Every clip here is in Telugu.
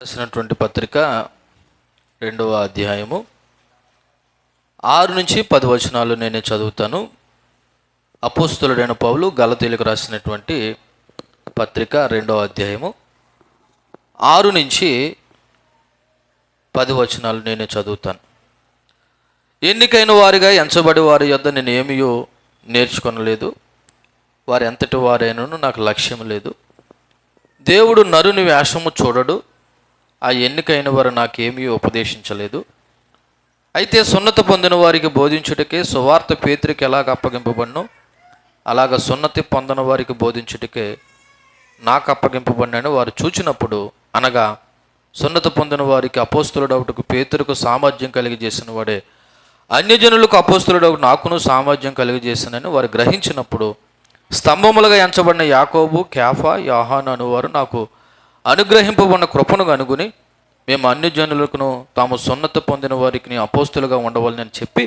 రాసినటువంటి పత్రిక 2వ అధ్యాయము 6 నుంచి 10 వచనాలు నేనే చదువుతాను. అపోస్తలుడైన పౌలు గలతీయులకు రాసినటువంటి పత్రిక 2వ అధ్యాయము 6 నుంచి 10 వచనాలు నేనే చదువుతాను. ఎన్నికైన వారిగా ఎంచబడి వారి యొద్ద నేను ఏమీయో నేర్చుకొనలేదు, వారు ఎంతటి వారైనను నాకు లక్ష్యం లేదు. దేవుడు నరుని వేషము చూడడు, ఆ ఎన్నికైన వారు నాకేమీ ఉపదేశించలేదు. అయితే సున్నత పొందిన వారికి బోధించుటకే సువార్త పేతురికి ఎలాగ అప్పగింపబడినో అలాగ సున్నతి పొందిన వారికి బోధించుటకే నాకు అప్పగింపబడినని వారు చూచినప్పుడు, అనగా సున్నత పొందిన వారికి అపోస్తలుడవుటకు పేతురుకు సామర్థ్యం కలిగజేసిన వాడే అన్యజనులకు అపోస్తలుడవుటకు నాకును సామర్థ్యం కలిగజేసినని వారు గ్రహించినప్పుడు, స్తంభములుగా ఎంచబడిన యాకోబు, కేఫా, యోహాను అనువారు నాకు అనుగ్రహింపబడిన కృపను కనుగొని, మేము అన్యజనులకును తాము సున్నత పొందిన వారికి అపోస్తులుగా ఉండవాలని చెప్పి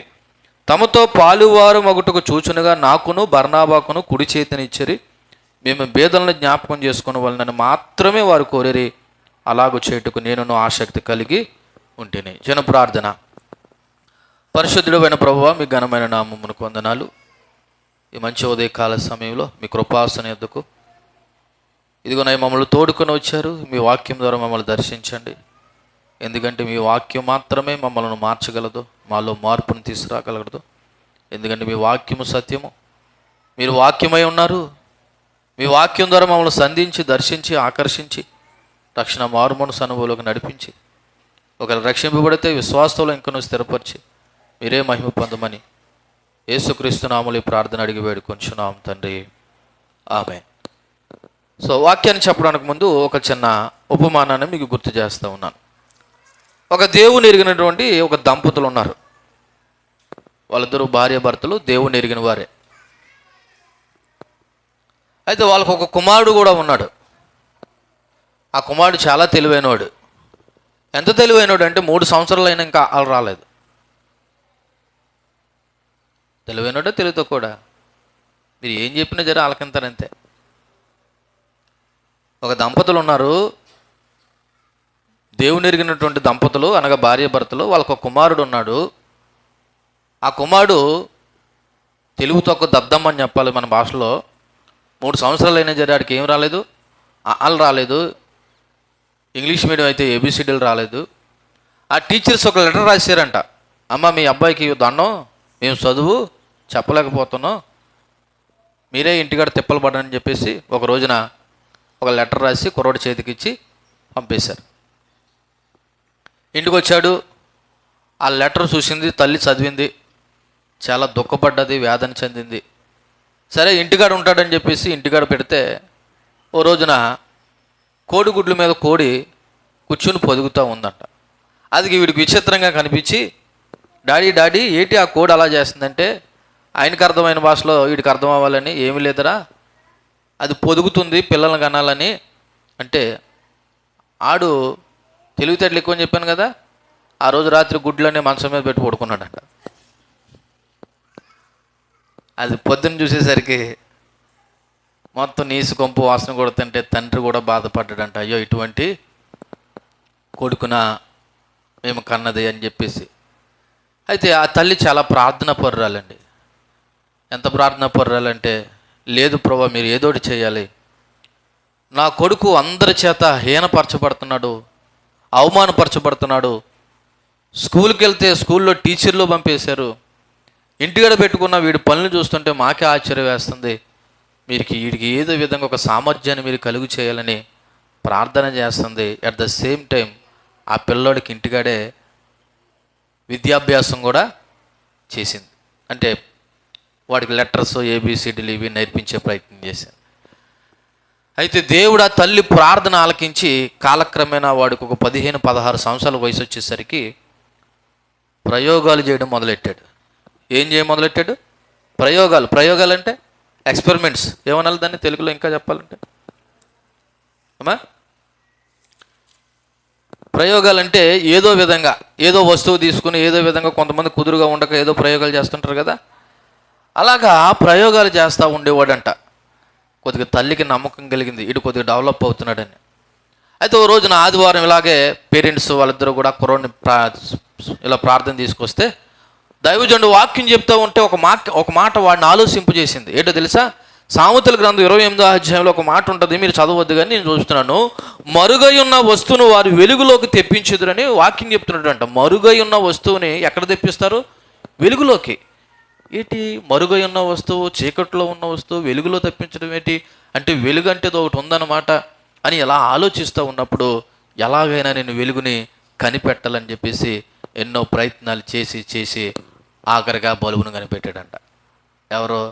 తమతో పాలువారు మగుటకు చూచునుగా నాకును బర్నాబాకును కుడి చేతినిచ్చిరి. మేము బేదలను జ్ఞాపకం చేసుకుని వాళ్ళని మాత్రమే వారు కోరిరి. అలాగూ చేటుకు నేను ఆసక్తి కలిగి ఉంటేనే. జన ప్రార్థన. పరిశుద్ధుడైన ప్రభువా, మీ ఘనమైన నామమునకు వందనాలు. ఈ మంచి ఉదయకాల సమయంలో మీ కృపాసన యొద్దకు ఇదిగో మమ్మల్ని తోడుకొని వచ్చారు. మీ వాక్యం ద్వారా మమ్మల్ని దర్శించండి. ఎందుకంటే మీ వాక్యం మాత్రమే మమ్మల్ని మార్చగలదు, మాలో మార్పును తీసుకురాగలగదు. ఎందుకంటే మీ వాక్యము సత్యము, మీరు వాక్యమై ఉన్నారు. మీ వాక్యం ద్వారా మమ్మల్ని సంధించి, దర్శించి, ఆకర్షించి రక్షణ మారుమనసు అనుభవంలోకి నడిపించి, ఒకవేళ రక్షింపబడితే విశ్వాసంలో ఇంకనూ స్థిరపరిచి మీరే మహిమ పొందమని యేసుక్రీస్తు నామములో ఈ ప్రార్థన అడిగి వేడుకొంచున్నాం తండ్రి, ఆమేన్. సో వాక్యాన్ని చెప్పడానికి ముందు ఒక చిన్న ఉపమానాన్ని మీకు గుర్తు చేస్తూ ఉన్నాను. ఒక దేవుని ఎరిగినటువంటి ఒక దంపతులు ఉన్నారు. వాళ్ళిద్దరూ భార్య భర్తలు, దేవుని ఎరిగిన వారే. అయితే వాళ్ళకు ఒక కుమారుడు కూడా ఉన్నాడు. ఆ కుమారుడు చాలా తెలివైనవాడు. ఎంత తెలివైనవాడు అంటే 3 సంవత్సరాలు అయినా ఇంకా వాళ్ళు రాలేదు. తెలివైనవాడే తెలివితో కూడా మీరు ఏం చెప్పినా జర ఆలకింతారంతే. ఒక దంపతులు ఉన్నారు, దేవుని ఎరిగినటువంటి దంపతులు, అనగా భార్య భర్తలు. వాళ్ళకు ఒక కుమారుడు ఉన్నాడు. ఆ కుమారుడు తెలుగుతో ఒక దద్దమ్మని చెప్పాలి మన భాషలో. 3 సంవత్సరాలు అయినా జరిగాడికి ఏం రాలేదు, ఆలు రాలేదు. ఇంగ్లీష్ మీడియం అయితే ఏబిసిడీలు రాలేదు. ఆ టీచర్స్ ఒక లెటర్ రాశారంట, అమ్మ మీ అబ్బాయికి దండం, మేము చదువు చెప్పలేకపోతున్నాం, మీరే ఇంటికాడ తిప్పలు పడని చెప్పేసి ఒక రోజున ఒక లెటర్ రాసి కుర్రోడి చేతికి ఇచ్చి పంపేశారు. ఇంటికి వచ్చాడు. ఆ లెటర్ చూసింది, తల్లి చదివింది, చాలా దుఃఖపడ్డది, వేదన చెందింది. సరే ఇంటికాడ ఉంటాడని చెప్పేసి ఇంటికాడ పెడితే ఓ రోజున కోడిగుడ్ల మీద కోడి కూర్చుని పొదుగుతూ ఉందంట. అది వీడికి విచిత్రంగా కనిపించి, డాడీ డాడీ ఏంటి ఆ కోడి అలా చేస్తుందంటే, ఆయనకు అర్థమైన భాషలో వీడికి అర్థం అవ్వాలని, ఏమీ లేదురా అది పొదుగుతుంది పిల్లల్ని కనాలని అంటే, ఆడు తెలివితేటలు ఎక్కువ అని చెప్పాను కదా, ఆ రోజు రాత్రి గుడ్లనే మంచం మీద పెట్టి పడుకున్నాడంట. అది పొద్దున్న చూసేసరికి మొత్తం నీసు కొంపు వాసన కొడుతుంటే తండ్రి కూడా బాధపడ్డాడంట. అయ్యో ఇటువంటి కొడుకున మేము కన్నది అని చెప్పేసి. అయితే ఆ తల్లి చాలా ప్రార్థన పర్రాలండి. ఎంత ప్రార్థన పర్రాలంటే, లేదు ప్రభా మీరు ఏదోటి చేయాలి, నా కొడుకు అందరి చేత హీనపరచబడుతున్నాడు, అవమానపరచబడుతున్నాడు, స్కూల్కి వెళ్తే స్కూల్లో టీచర్లు పంపేశారు, ఇంటికాడ పెట్టుకున్న వీడి పనులు చూస్తుంటే మాకే ఆశ్చర్యం వేస్తుంది, వీడికి ఏదో విధంగా ఒక సామర్థ్యాన్ని మీరు కలుగు చేయాలని ప్రార్థన చేస్తుంది. అట్ ద సేమ్ టైం ఆ పిల్లోడికి ఇంటికాడే విద్యాభ్యాసం కూడా చేసింది. అంటే వాడికి లెటర్స్, ఏబిసిడీలు ఇవి నేర్పించే ప్రయత్నం చేశాను. అయితే దేవుడు ఆ తల్లి ప్రార్థన ఆలకించి కాలక్రమేణా వాడికి ఒక 15-16 సంవత్సరాల వయసు వచ్చేసరికి ప్రయోగాలు చేయడం మొదలెట్టాడు. ఏం చేయడం మొదలెట్టాడు? ప్రయోగాలు అంటే ఎక్స్పెరిమెంట్స్ ఏమనాలి దాన్ని తెలుగులో ఇంకా చెప్పాలంటే అమ్మా, ప్రయోగాలంటే ఏదో విధంగా ఏదో వస్తువు తీసుకుని ఏదో విధంగా కొంతమంది కుదురుగా ఉండక ఏదో ప్రయోగాలు చేస్తుంటారు కదా, అలాగా ప్రయోగాలు చేస్తూ ఉండేవాడంట. కొద్దిగా తల్లికి నమ్మకం కలిగింది, ఇటు కొద్దిగా డెవలప్ అవుతున్నాడని. అయితే ఓ రోజున ఆదివారం ఇలాగే పేరెంట్స్ వాళ్ళిద్దరూ కూడా కుర్రోడిని ఇలా ప్రార్థన తీసుకొస్తే దైవజనుడు వాక్యం చెప్తూ ఉంటే ఒక మాట వాడిని ఆలోచింపజేసింది. ఏంటో తెలుసా? సామెతల గ్రంథం 28వ అధ్యాయంలో ఒక మాట ఉంటుంది, మీరు చదవద్దు కానీ నేను చూస్తున్నాను. మరుగై ఉన్న వస్తువును వారు వెలుగులోకి తెప్పించుదురని వాక్యం చెప్తున్నాడంట. మరుగై ఉన్న వస్తువుని ఎక్కడ తెప్పిస్తారు? వెలుగులోకి. ఏంటి మరుగై ఉన్న వస్తువు, చీకట్లో ఉన్న వస్తువు వెలుగులో తెప్పించడం ఏంటి అంటే, వెలుగు అంటే ఒకటి ఉందన్నమాట అని ఎలా ఆలోచిస్తూ ఉన్నప్పుడు, ఎలాగైనా నేను వెలుగుని కనిపెట్టాలని చెప్పేసి ఎన్నో ప్రయత్నాలు చేసి ఆఖరిగా బల్బును కనిపెట్టాడంట. ఎవరో?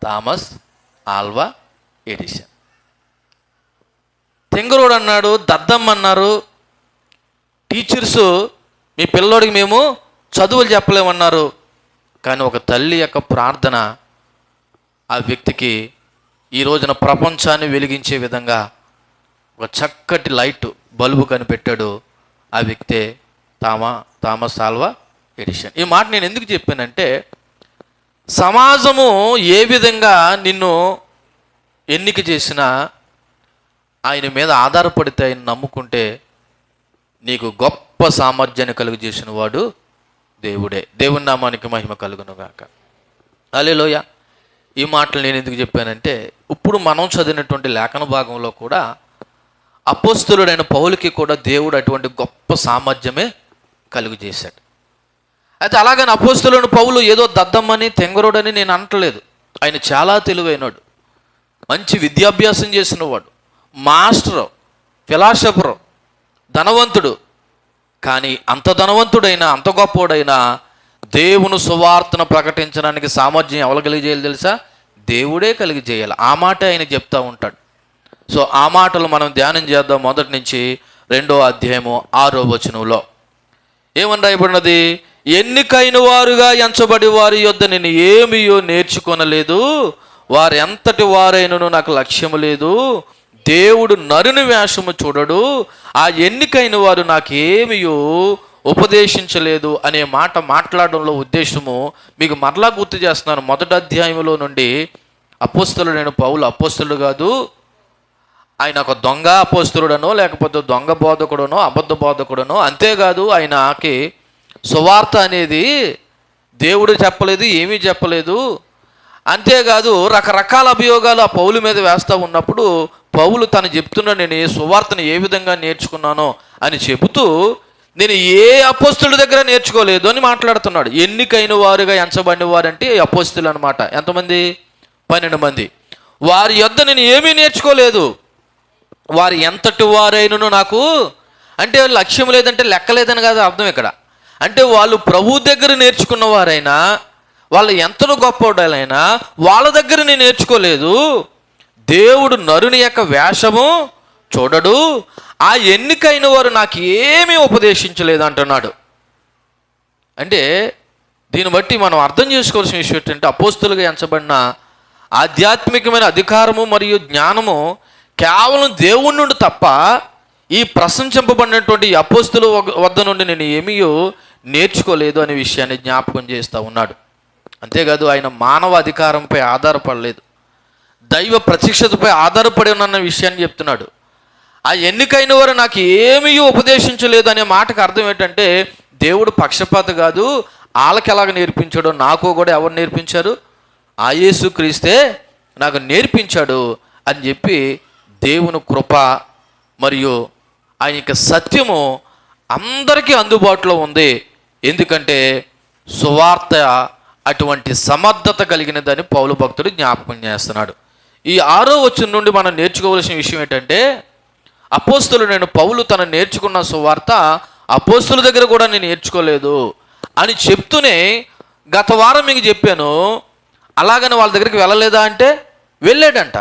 Thomas Alva Edison. తెంగరోడు అన్నాడు, దద్దమ్మన్నారు, టీచర్సు మీ పిల్లోడికి మేము చదువులు చెప్పలేమన్నారు. కానీ ఒక తల్లి యొక్క ప్రార్థన ఆ వ్యక్తికి ఈ రోజున ప్రపంచాన్ని వెలిగించే విధంగా ఒక చక్కటి లైట్ బల్బు కనిపెట్టాడు. ఆ వ్యక్తే థామస్ ఆల్వా ఎడిసన్. ఈ మాట నేను ఎందుకు చెప్పానంటే, సమాజము ఏ విధంగా నిన్ను ఎన్నిక చేసినా ఆయన మీద ఆధారపడితే, ఆయన నమ్ముకుంటే నీకు గొప్ప సామర్థ్యాన్ని కలుగు చేసిన వాడు దేవుడే. దేవుని నామానికి మహిమ కలుగును గాక. హల్లెలూయా. ఈ మాటలు నేను ఎందుకు చెప్పానంటే, ఇప్పుడు మనం చదివినటువంటి లేఖన భాగంలో కూడా అపోస్తలుడైన పౌలుకి కూడా దేవుడు అటువంటి గొప్ప సామర్థ్యమే కలుగు చేశాడు. అయితే అలాగని అపోస్తలుడైన పౌలు ఏదో దద్దమ్మని తెంగరోడని నేను అంటలేదు. ఆయన చాలా తెలివైనడు, మంచి విద్యాభ్యాసం చేసినవాడు, మాస్టరు, ఫిలాసఫరు, ధనవంతుడు. కానీ అంత ధనవంతుడైనా, అంత గొప్పోడైనా దేవుని సువార్తను ప్రకటించడానికి సామర్థ్యం ఎవరు కలిగజేయాలి తెలుసా? దేవుడే కలిగి చేయాలి. ఆ మాట ఆయన చెప్తూ ఉంటాడు. సో ఆ మాటలు మనం ధ్యానం చేద్దాం. మొదటి నుంచి 2వ అధ్యాయము 6వ వచనంలో ఏమని రాయబడినది? ఎన్నికైన వారుగా ఎంచబడి వారి యొద్ద నేను ఏమియో నేర్చుకొనలేదు, వారు ఎంతటి వారైనను నాకు లక్ష్యము లేదు. దేవుడు నరుని వేషము చూడడు, ఆ ఎన్నికైన వారు నాకేమియో ఉపదేశించలేదు అనే మాట మాట్లాడడంలో ఉద్దేశము మీకు మరలా గుర్తు చేస్తున్నాను. మొదటి అధ్యాయంలో నుండి అపోస్తలుడైన పౌలు అపోస్తలుడు కాదు, ఆయన ఒక దొంగ అపోస్తలుడనో లేకపోతే దొంగ బోధకుడనో అబద్ధ బోధకుడనో, అంతేకాదు ఆయనకి సువార్త అనేది దేవుడు చెప్పలేదు, ఏమీ చెప్పలేదు. అంతేకాదు రకరకాల అభియోగాలు ఆ పౌలు మీద వేస్తూ ఉన్నప్పుడు పౌలు తను చెప్తున్నా, నేను ఏ సువార్తను ఏ విధంగా నేర్చుకున్నానో అని చెబుతూ, నేను ఏ అపోస్తుల దగ్గర నేర్చుకోలేదు అని మాట్లాడుతున్నాడు. ఎన్నికైన వారుగా ఎంచబడిన వారంటే అపోస్తులు అనమాట. ఎంతమంది? 12 మంది. వారి యొద్ద నేను ఏమీ నేర్చుకోలేదు, వారు ఎంతటి వారైనను నాకు, అంటే లక్ష్యం లేదంటే లెక్కలేదని కాదు అర్థం ఇక్కడ. అంటే వాళ్ళు ప్రభు దగ్గర నేర్చుకున్న వారైనా, వాళ్ళు ఎంతలో గొప్పవాళ్ళైనా వాళ్ళ దగ్గర నేను నేర్చుకోలేదు. దేవుడు నరుని యొక్క వేషము చూడడు, ఆ ఎన్నికైన వారు నాకు ఏమీ ఉపదేశించలేదు అంటున్నాడు. అంటే దీన్ని బట్టి మనం అర్థం చేసుకోవాల్సిన విషయం ఏంటంటే, అపోస్తులుగా ఎంచబడిన ఆధ్యాత్మికమైన అధికారము మరియు జ్ఞానము కేవలం దేవుని నుండి తప్ప, ఈ ప్రశంసింపబడినటువంటి అపోస్తుల వద్ద నుండి నేను ఏమీయో నేర్చుకోలేదు అనే విషయాన్ని జ్ఞాపకం చేస్తూ ఉన్నాడు. అంతేకాదు ఆయన మానవ అధికారంపై ఆధారపడలేదు, దైవ ప్రత్యక్షతపై ఆధారపడి ఉన్న విషయాన్ని చెప్తున్నాడు. ఆ ఎన్నికైన వారు నాకు ఏమీ ఉపదేశించలేదు అనే మాటకు అర్థం ఏంటంటే, దేవుడు పక్షపాత కాదు, వాళ్ళకి ఎలాగ నేర్పించాడో నాకు కూడా ఎవరు నేర్పించారు? ఆ యేసు క్రీస్తే నాకు నేర్పించాడు అని చెప్పి దేవుని కృప మరియు ఆయన యొక్క సత్యము అందరికీ అందుబాటులో ఉంది. ఎందుకంటే సువార్త అటువంటి సమర్థత కలిగినదని పౌలు భక్తుడు జ్ఞాపకం చేస్తున్నాడు. ఈ 6వ వచనం నుండి మనం నేర్చుకోవాల్సిన విషయం ఏంటంటే, అపోస్తలుడైన పౌలు తను నేర్చుకున్న సువార్త అపోస్తలుల దగ్గర కూడా నేను నేర్చుకోలేదు అని చెప్తూనే, గత వారం మీకు చెప్పాను, అలాగని వాళ్ళ దగ్గరికి వెళ్ళలేదా అంటే వెళ్ళాడంట.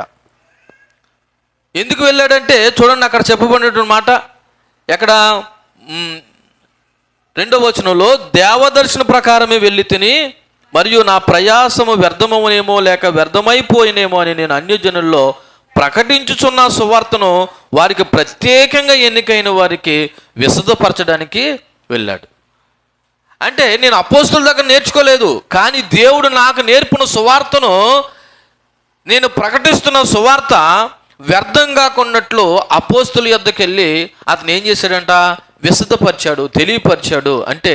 ఎందుకు వెళ్ళాడంటే చూడండి, అక్కడ చెప్పబడినటువంటి మాట ఎక్కడ 2వ వచనంలో, దేవదర్శన ప్రకారమే వెళ్ళి తిని మరియు నా ప్రయాసము వ్యర్థమవునేమో లేక వ్యర్థమైపోయినేమో అని నేను అన్యజనుల్లో ప్రకటించుచున్న సువార్తను వారికి ప్రత్యేకంగా ఎన్నికైన వారికి విశదపరచడానికి వెళ్ళాడు. అంటే నేను అపోస్తుల దగ్గర నేర్చుకోలేదు, కానీ దేవుడు నాకు నేర్పిన సువార్తను, నేను ప్రకటిస్తున్న సువార్త వ్యర్థం కాకున్నట్లు అపోస్తుల యొద్దకు వెళ్ళి అతను ఏం చేశాడంట? విశదపరిచాడు, తెలియపరిచాడు. అంటే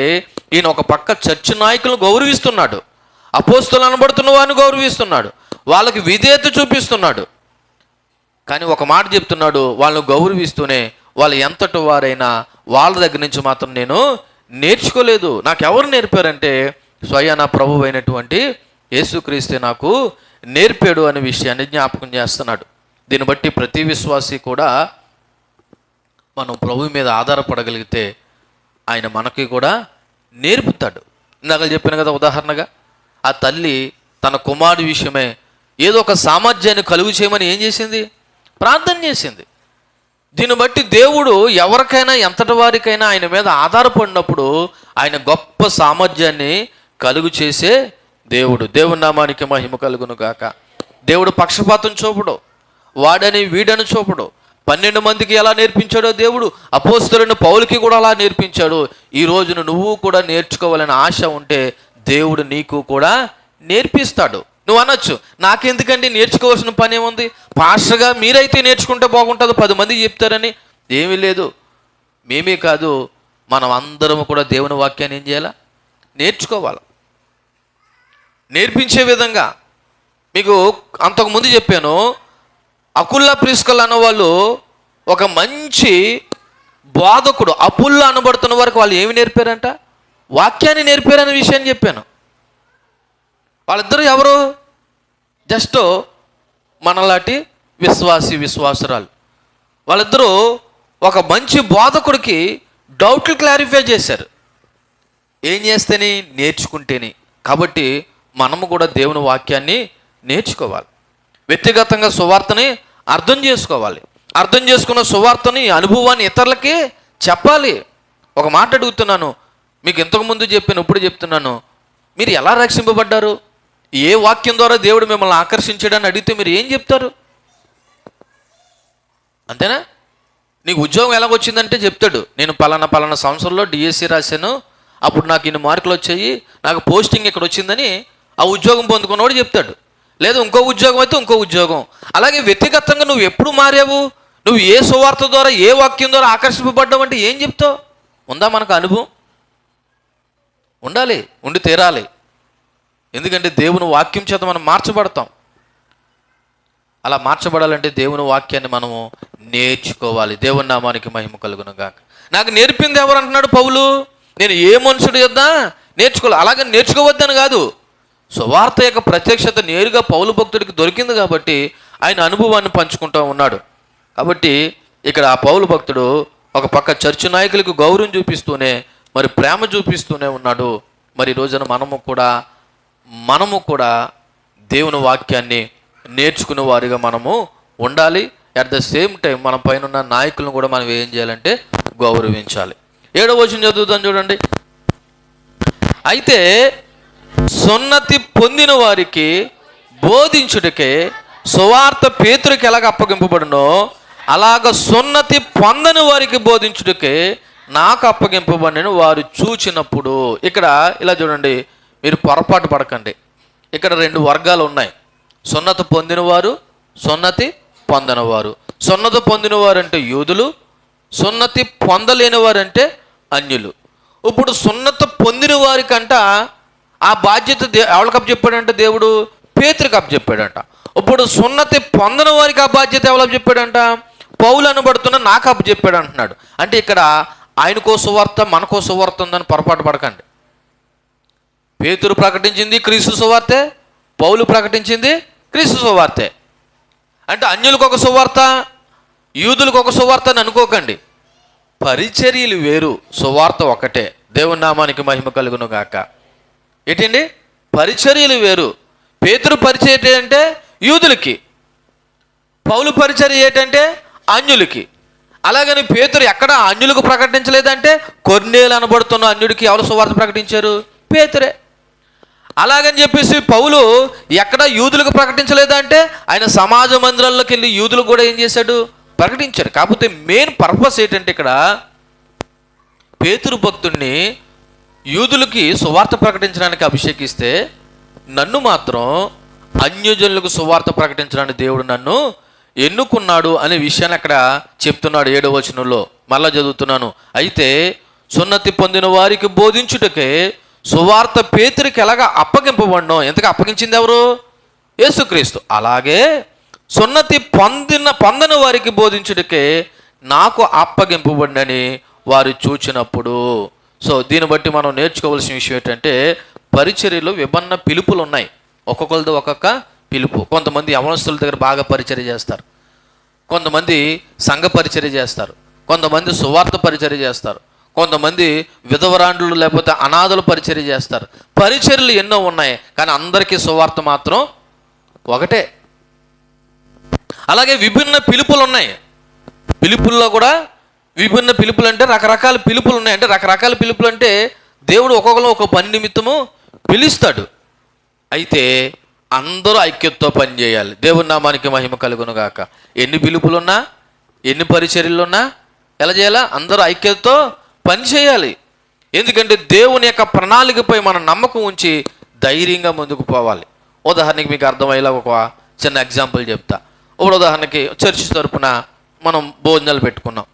ఈయన ఒక పక్క చర్చ్ నాయకులను గౌరవిస్తున్నాడు, అపోస్తులు అనబడుతున్న వారిని గౌరవిస్తున్నాడు, వాళ్ళకి విధేయత చూపిస్తున్నాడు. కానీ ఒక మాట చెప్తున్నాడు, వాళ్ళను గౌరవిస్తూనే వాళ్ళు ఎంతటి వారైనా వాళ్ళ దగ్గర నుంచి మాత్రం నేను నేర్చుకోలేదు. నాకు ఎవరు నేర్పారంటే స్వయాన ప్రభువు అయినటువంటి యేసుక్రీస్తే నాకు నేర్పాడు అనే విషయాన్ని జ్ఞాపకం చేస్తున్నాడు. దీన్ని బట్టి ప్రతి విశ్వాసి కూడా మనం ప్రభు మీద ఆధారపడగలిగితే ఆయన మనకి కూడా నేర్పుతాడు. ఇందాక చెప్పాను కదా, ఉదాహరణగా ఆ తల్లి తన కుమారుడి విషయమే ఏదో ఒక సామర్థ్యాన్ని కలుగు చేయమని ఏం చేసింది? ప్రార్థన చేసింది. దీన్ని బట్టి దేవుడు ఎవరికైనా ఎంతటి వారికైనా ఆయన మీద ఆధారపడినప్పుడు ఆయన గొప్ప సామర్థ్యాన్ని కలుగు చేసే దేవుడు. దేవుని నామానికి మహిమ కలుగును గాక. దేవుడు పక్షపాతం చూపడు, వాడని వీడని చూపడు. 12 మందికి ఎలా నేర్పించాడో దేవుడు అపోస్తలుడైన పౌలుకి కూడా అలా నేర్పించాడు. ఈ రోజున నువ్వు కూడా నేర్చుకోవాలని ఆశ ఉంటే దేవుడు నీకు కూడా నేర్పిస్తాడు. నువ్వు అనొచ్చు, నాకెందుకండి, నేర్చుకోవాల్సిన పని ఏముంది, పాస్టర్గా మీరైతే నేర్చుకుంటే బాగుంటుంది, 10 మందికి చెప్తారని. ఏమీ లేదు. మేమే కాదు, మనం అందరం కూడా దేవుని వాక్యాన్ని ఏం చేయాలా? నేర్చుకోవాలి. నేర్పించే విధంగా మీకు అంతకుముందు చెప్పాను, అకుల్లా ప్రిస్కల్ అన్న వాళ్ళు ఒక మంచి బోధకుడు, అపుల్లా అనబడుతున్న వారికి వాళ్ళు ఏమి నేర్పారంట? వాక్యాన్ని నేర్పారనే విషయాన్ని చెప్పాను. వాళ్ళిద్దరూ ఎవరు? జస్ట్ మనలాంటి విశ్వాసురాలు. వాళ్ళిద్దరూ ఒక మంచి బోధకుడికి డౌట్లు క్లారిఫై చేశారు. ఏం చేస్తేని? నేర్చుకుంటేని. కాబట్టి మనము కూడా దేవుని వాక్యాన్ని నేర్చుకోవాలి. వ్యక్తిగతంగా సువార్తని అర్థం చేసుకోవాలి. అర్థం చేసుకున్న సువార్తని, అనుభవాన్ని ఇతరులకి చెప్పాలి. ఒక మాట అడుగుతున్నాను, మీకు ఇంతకుముందు చెప్పాను, ఇప్పుడు చెప్తున్నాను, మీరు ఎలా రక్షింపబడ్డారు? ఏ వాక్యం ద్వారా దేవుడు మిమ్మల్ని ఆకర్షించాడని అడిగితే మీరు ఏం చెప్తారు? అంతేనా? నీకు ఉద్యోగం ఎలాగొచ్చిందంటే చెప్తాడు, నేను పలానా సంవత్సరంలో డిఎస్సి రాశాను, అప్పుడు నాకు ఇన్ని మార్కులు వచ్చాయి, నాకు పోస్టింగ్ ఇక్కడ వచ్చిందని ఆ ఉద్యోగం పొందుకున్నవాడు చెప్తాడు. లేదా ఇంకో ఉద్యోగం అయితే ఇంకో ఉద్యోగం. అలాగే వ్యక్తిగతంగా నువ్వు ఎప్పుడు మారావు, నువ్వు ఏ సువార్త ద్వారా, ఏ వాక్యం ద్వారా ఆకర్షింపబడ్డావు అంటే ఏం చెప్తావు? ఉందా మనకు అనుభవం? ఉండాలి, ఉండి తీరాలి. ఎందుకంటే దేవుని వాక్యం చేత మనం మార్చబడతాం. అలా మార్చబడాలంటే దేవుని వాక్యాన్ని మనము నేర్చుకోవాలి. దేవుని నామానికి మహిమ కలుగును గాక. నాకు నేర్పింది ఎవరు అంటున్నాడు పౌలు? నేను ఏ మనుషుడు యొద్ద నేర్చుకోవాలి. అలాగే నేర్చుకోవద్దని కాదు, సువార్త యొక్క ప్రత్యక్షత నేరుగా పౌలు భక్తుడికి దొరికింది కాబట్టి ఆయన అనుభవాన్ని పంచుకుంటూ ఉన్నాడు. కాబట్టి ఇక్కడ ఆ పౌలు భక్తుడు ఒక పక్క చర్చ్ నాయకులకు గౌరవం చూపిస్తూనే మరి ప్రేమ చూపిస్తూనే ఉన్నాడు. మరి ఈ రోజున మనము కూడా దేవుని వాక్యాన్ని నేర్చుకునే వారిగా మనము ఉండాలి. అట్ ద సేమ్ టైం మన పైన ఉన్న నాయకులను కూడా మనం ఏం చేయాలంటే గౌరవించాలి. 7వ వచనం చదువుతాం చూడండి. అయితే సున్నతి పొందిన వారికి బోధించుటకే సువార్త పేతురుకి ఎలాగ అప్పగింపబడినో అలాగ సున్నతి పొందని వారికి బోధించుటకే నాకు అప్పగింపబడిన వారు చూచినప్పుడు. ఇక్కడ ఇలా చూడండి, మీరు పొరపాటు పడకండి. ఇక్కడ 2 వర్గాలు ఉన్నాయి, సున్నతి పొందినవారు, సున్నతి పొందనివారు. సున్నతి పొందినవారు అంటే యూదులు, సున్నతి పొందలేని వారంటే అన్యులు. ఇప్పుడు సున్నతి పొందిన వారికంట ఆ బాధ్యత ఎవరికి అప్పచెప్పాడంట? దేవుడు పేతురుకి అప్పచెప్పాడంట. ఇప్పుడు సున్నతి పొందని వారికి ఆ బాధ్యత ఎవరికి అప్పచెప్పాడంట? పౌలు అనబడుతున్న నాకు అప్పచెప్పాడు అంటున్నాడు. అంటే ఇక్కడ ఆయనకో సువార్త, మనకో సువార్త ఉందని పొరపాటు పడకండి. పేతురు ప్రకటించింది క్రీస్తు సువార్తే, పౌలు ప్రకటించింది క్రీస్తు సువార్తే. అంటే అన్యులకు ఒక సువార్త, యూదులకు ఒక సువార్త అని అనుకోకండి. పరిచర్యలు వేరు, సువార్త ఒకటే. దేవుని నామానికి మహిమ కలుగును గాక. ఏంటండి? పరిచర్యలు వేరు. పేతురు పరిచర్య ఏంటంటే యూదులకి, పౌలు పరిచర్య ఏంటంటే అన్యులకి. అలాగని పేతురు ఎక్కడ అన్యులకు ప్రకటించలేదంటే కొర్నేలు అనబడుతున్న అన్యుడికి ఎవరు సువార్త ప్రకటించారు? పేతురే. అలాగని చెప్పేసి పౌలు ఎక్కడ యూదులకు ప్రకటించలేదంటే ఆయన సమాజ మందిరాల్లోకి వెళ్ళి యూదులకు కూడా ఏం చేశాడు? ప్రకటించాడు. కాకపోతే మెయిన్ పర్పస్ ఏంటంటే ఇక్కడ పేతురు భక్తుడిని యూదులకి సువార్త ప్రకటించడానికి అభిషేకిస్తే నన్ను మాత్రం అన్యజనులకు సువార్త ప్రకటించడానికి దేవుడు నన్ను ఎన్నుకున్నాడు అనే విషయాన్ని అక్కడ చెప్తున్నాడు 7వ వచనంలో. మళ్ళా చదువుతున్నాను. అయితే సున్నతి పొందిన వారికి బోధించుటకే సువార్త పేతురికి ఎలాగా అప్పగింపబడను. ఎంతగా అప్పగించింది ఎవరు? యేసుక్రీస్తు. అలాగే సున్నతి పొందని వారికి బోధించుటకే నాకు అప్పగింపబడినని వారు చూచినప్పుడు. సో దీన్ని బట్టి మనం నేర్చుకోవాల్సిన విషయం ఏంటంటే, పరిచర్యలో విభిన్న పిలుపులు ఉన్నాయి. ఒక్కొక్కరితో ఒక్కొక్క పిలుపు. కొంతమంది యవనస్తుల దగ్గర బాగా పరిచర్య చేస్తారు, కొంతమంది సంఘ పరిచర్య చేస్తారు, కొంతమంది సువార్త పరిచర్య చేస్తారు, కొంతమంది విధవరాండ్లు లేకపోతే అనాథుల పరిచర్య చేస్తారు. పరిచర్యలు ఎన్నో ఉన్నాయి, కానీ అందరికీ సువార్త మాత్రం ఒకటే. అలాగే విభిన్న పిలుపులు ఉన్నాయి. పిలుపుల్లో కూడా విభిన్న పిలుపులు అంటే రకరకాల పిలుపులు ఉన్నాయి. అంటే రకరకాల పిలుపులు అంటే దేవుడు ఒక్కొక్కరు ఒక పని నిమిత్తము పిలుస్తాడు. అయితే అందరూ ఐక్యతతో పనిచేయాలి. దేవుని నామానికి మహిమ కలుగును గాక. ఎన్ని పిలుపులున్నా, ఎన్ని పరిచర్యలున్నా ఎలా చేయాలా? అందరూ ఐక్యతతో పని చేయాలి. ఎందుకంటే దేవుని యొక్క ప్రణాళికపై మనం నమ్మకం ఉంచి ధైర్యంగా ముందుకు పోవాలి. ఉదాహరణకి మీకు అర్థమయ్యేలా ఒక చిన్న ఎగ్జాంపుల్ చెప్తా. ఇప్పుడు ఉదాహరణకి చర్చ్ తరపున మనం భోజనాలు పెట్టుకున్నాం.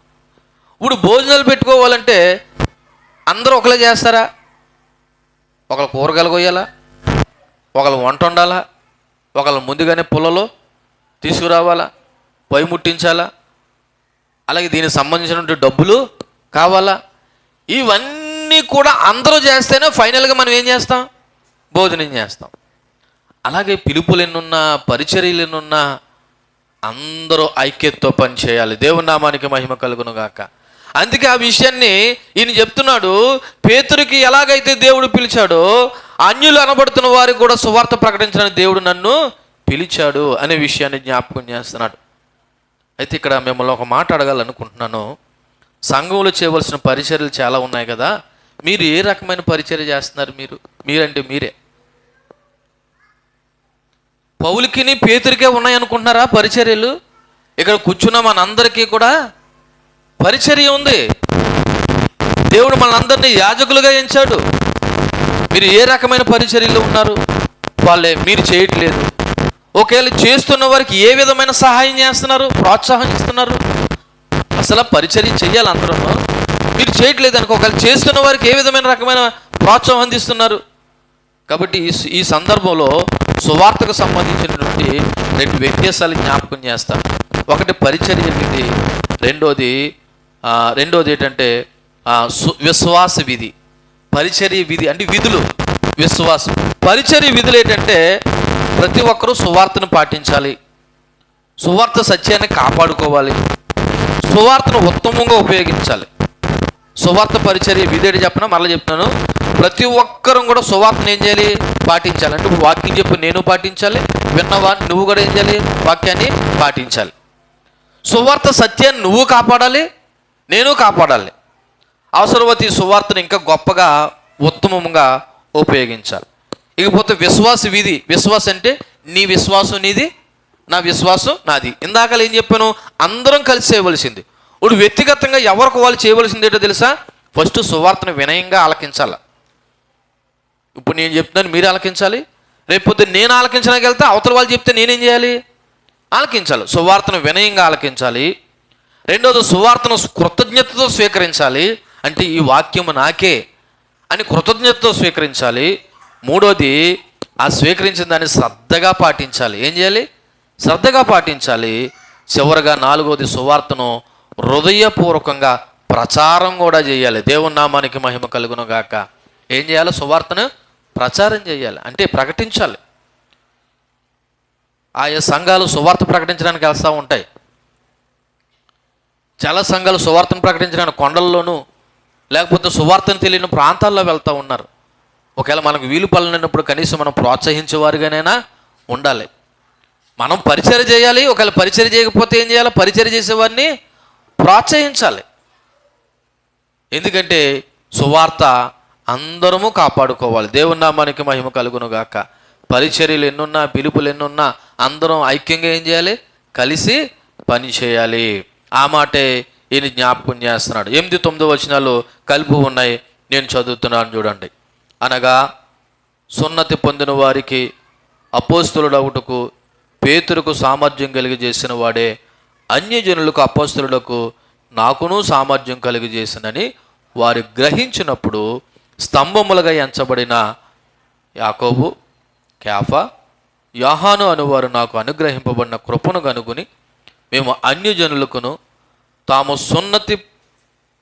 ఇప్పుడు భోజనాలు పెట్టుకోవాలంటే అందరూ ఒకలే చేస్తారా? ఒకళ్ళు కూరగాయలు కొయ్యాలా, ఒకళ్ళు వంట వండాలా, ఒకళ్ళు ముందుగానే పుల్లలో తీసుకురావాలా, పొయ్యి ముట్టించాలా, అలాగే దీనికి సంబంధించినటువంటి డబ్బులు కావాలా. ఇవన్నీ కూడా అందరూ చేస్తేనే ఫైనల్గా మనం ఏం చేస్తాం? భోజనం చేస్తాం. అలాగే పిలుపులు ఎన్నున్నా, పరిచర్యలు ఎన్నున్నా అందరూ ఐక్యతతో పని చేయాలి. దేవుని నామానికి మహిమ కలుగును గాక. అందుకే ఆ విషయాన్ని ఈయన చెప్తున్నాడు. పేతురికి ఎలాగైతే దేవుడు పిలిచాడో అన్యులు అనబడుతున్న వారికి కూడా సువార్త ప్రకటించడానికి దేవుడు నన్ను పిలిచాడు అనే విషయాన్ని జ్ఞాపకం చేస్తున్నాడు. అయితే ఇక్కడ మిమ్మల్ని ఒక మాట అడగాలనుకుంటున్నాను. సంఘంలో చేయవలసిన పరిచర్యలు చాలా ఉన్నాయి కదా, మీరు ఏ రకమైన పరిచర్య చేస్తున్నారు? మీరంటే మీరే. పౌలుకిని పేతురికే ఉన్నాయి అనుకుంటున్నారా పరిచర్యలు? ఇక్కడ కూర్చున్న మనందరికీ కూడా పరిచర్య ఉంది. దేవుడు మనందరినీ యాజకులుగా ఎంచాడు. మీరు ఏ రకమైన పరిచర్యలు ఉన్నారు? వాళ్ళే మీరు చేయట్లేదు. ఒకవేళ చేస్తున్న వారికి ఏ విధమైన సహాయం చేస్తున్నారు, ప్రోత్సాహం ఇస్తున్నారు? అసలు పరిచర్య చెయ్యాలి అందరూ. మీరు చేయట్లేదు అనుకో, ఒకవేళ చేస్తున్న వారికి ఏ విధమైన రకమైన ప్రోత్సాహం అందిస్తున్నారు? కాబట్టి ఈ సందర్భంలో సువార్తకు సంబంధించినటువంటి 2 వ్యత్యాసాలు జ్ఞాపకం చేస్తాను. ఒకటి పరిచర్య విధి, రెండోది ఏంటంటే విశ్వాస విధి. పరిచర్య విధి అంటే విధులు, విశ్వాసం. పరిచర్య విధులు ఏంటంటే ప్రతి ఒక్కరూ సువార్తను పాటించాలి, సువార్త సత్యాన్ని కాపాడుకోవాలి, సువార్తను ఉత్తమంగా ఉపయోగించాలి. సువార్త పరిచర్య విధి ఏంటి చెప్పినా మరలా చెప్తున్నాను. ప్రతి ఒక్కరూ కూడా సువార్తను ఏం చేయాలి? పాటించాలి. అంటే ఇప్పుడు వాక్యం చెప్పి నేను పాటించాలి, విన్నవాడిని నువ్వు కూడా ఏం చేయాలి? వాక్యాన్ని పాటించాలి. సువార్త సత్యాన్ని నువ్వు కాపాడాలి, నేను కాపాడాలి. అవసరమతి సువార్తను ఇంకా గొప్పగా ఉత్తమంగా ఉపయోగించాలి. ఇకపోతే విశ్వాస విధి. విశ్వాసం అంటే నీ విశ్వాసం నీది, నా విశ్వాసం నాది. ఇందాక ఏం చెప్పాను? అందరం కలిసి చేయవలసింది. ఇప్పుడు వ్యక్తిగతంగా ఎవరికి వాళ్ళు చేయవలసింది ఏంటో తెలుసా? ఫస్ట్ సువార్తను వినయంగా ఆలకించాలి. ఇప్పుడు నేను చెప్తున్నాను, మీరు ఆలకించాలి. రేపొద్దు నేను ఆలకించడానికి వెళ్తే అవతల వాళ్ళు చెప్తే నేనేం చేయాలి? ఆలకించాలి. సువార్తను వినయంగా ఆలకించాలి. రెండోది సువార్తను కృతజ్ఞతతో స్వీకరించాలి. అంటే ఈ వాక్యము నాకే అని కృతజ్ఞతతో స్వీకరించాలి. మూడోది ఆ స్వీకరించిన దాన్ని శ్రద్ధగా పాటించాలి. ఏం చేయాలి? శ్రద్ధగా పాటించాలి. చివరగా 4వది సువార్తను హృదయపూర్వకంగా ప్రచారం కూడా చేయాలి. దేవుని నామానికి మహిమ కలుగును గాక. ఏం చేయాలి? సువార్తను ప్రచారం చేయాలి, అంటే ప్రకటించాలి. ఆయా సంఘాలు సువార్త ప్రకటించడానికి వెళ్తూ ఉంటాయి. చాలా సంఘాలు సువార్తను ప్రకటించడానికి కొండల్లోనూ లేకపోతే సువార్తను తెలియని ప్రాంతాల్లో వెళ్తూ ఉన్నారు. ఒకవేళ మనకు వీలు పలనప్పుడు కనీసం మనం ప్రోత్సహించేవారుగానైనా ఉండాలి. మనం పరిచర్య చేయాలి. ఒకవేళ పరిచర్య చేయకపోతే ఏం చేయాలి? పరిచర్య చేసేవారిని ప్రోత్సహించాలి. ఎందుకంటే సువార్త అందరము కాపాడుకోవాలి. దేవుని నామానికి మహిమ కలుగును గాక. పరిచర్యలు ఎన్నున్నా, పిలుపులు ఎన్నున్నా అందరం ఐక్యంగా ఏం చేయాలి? కలిసి పని చేయాలి. ఆ మాటే ఈయన జ్ఞాపకం చేస్తున్నాడు. 8, 9 వచనాలు కలిపి ఉన్నాయి, నేను చదువుతున్నాను చూడండి. అనగా సున్నతి పొందిన వారికి అపోస్తలుడవుటకు పేతురుకు సామర్థ్యం కలిగజేసిన వాడే అన్యజనులకు అపోస్తలులకు నాకును సామర్థ్యం కలిగజేసినని వారు గ్రహించినప్పుడు స్తంభములుగా ఎంచబడిన యాకోబు, కేఫా, యోహాను అనువారు నాకు అనుగ్రహింపబడిన కృపను కనుగొని మేము అన్యజనులకును తాము సున్నతి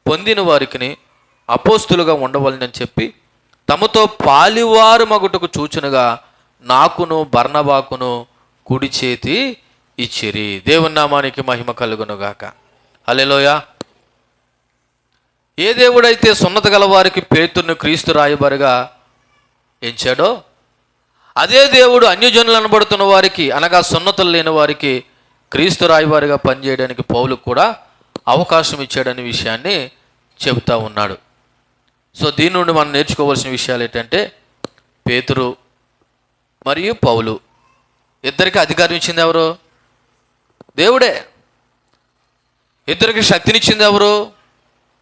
పొందిన వారికి అపోస్తులుగా ఉండవలనని చెప్పి తమతో పాలివారు మగుటకు చూచునుగా నాకును బర్నబాకును కుడి చేతి ఇచ్చిరి. దేవుని నామానికి మహిమ కలుగునుగాక. హల్లెలూయా. ఏ దేవుడైతే సున్నతి గల వారికి పేతురును క్రీస్తు రాయబారిగా ఎంచాడో అదే దేవుడు అన్యజనులు అనబడుతున్న వారికి, అనగా సున్నతులు లేని వారికి క్రీస్తు రాయబారిగా పనిచేయడానికి పౌలుకు కూడా అవకాశం ఇచ్చాడనే విషయాన్ని చెబుతూ ఉన్నాడు. సో దీని నుండి మనం నేర్చుకోవాల్సిన విషయాలు ఏంటంటే, పేతురు మరియు పౌలు ఇద్దరికి అధికారం ఇచ్చింది ఎవరు? దేవుడే. ఇద్దరికి శక్తినిచ్చింది ఎవరు?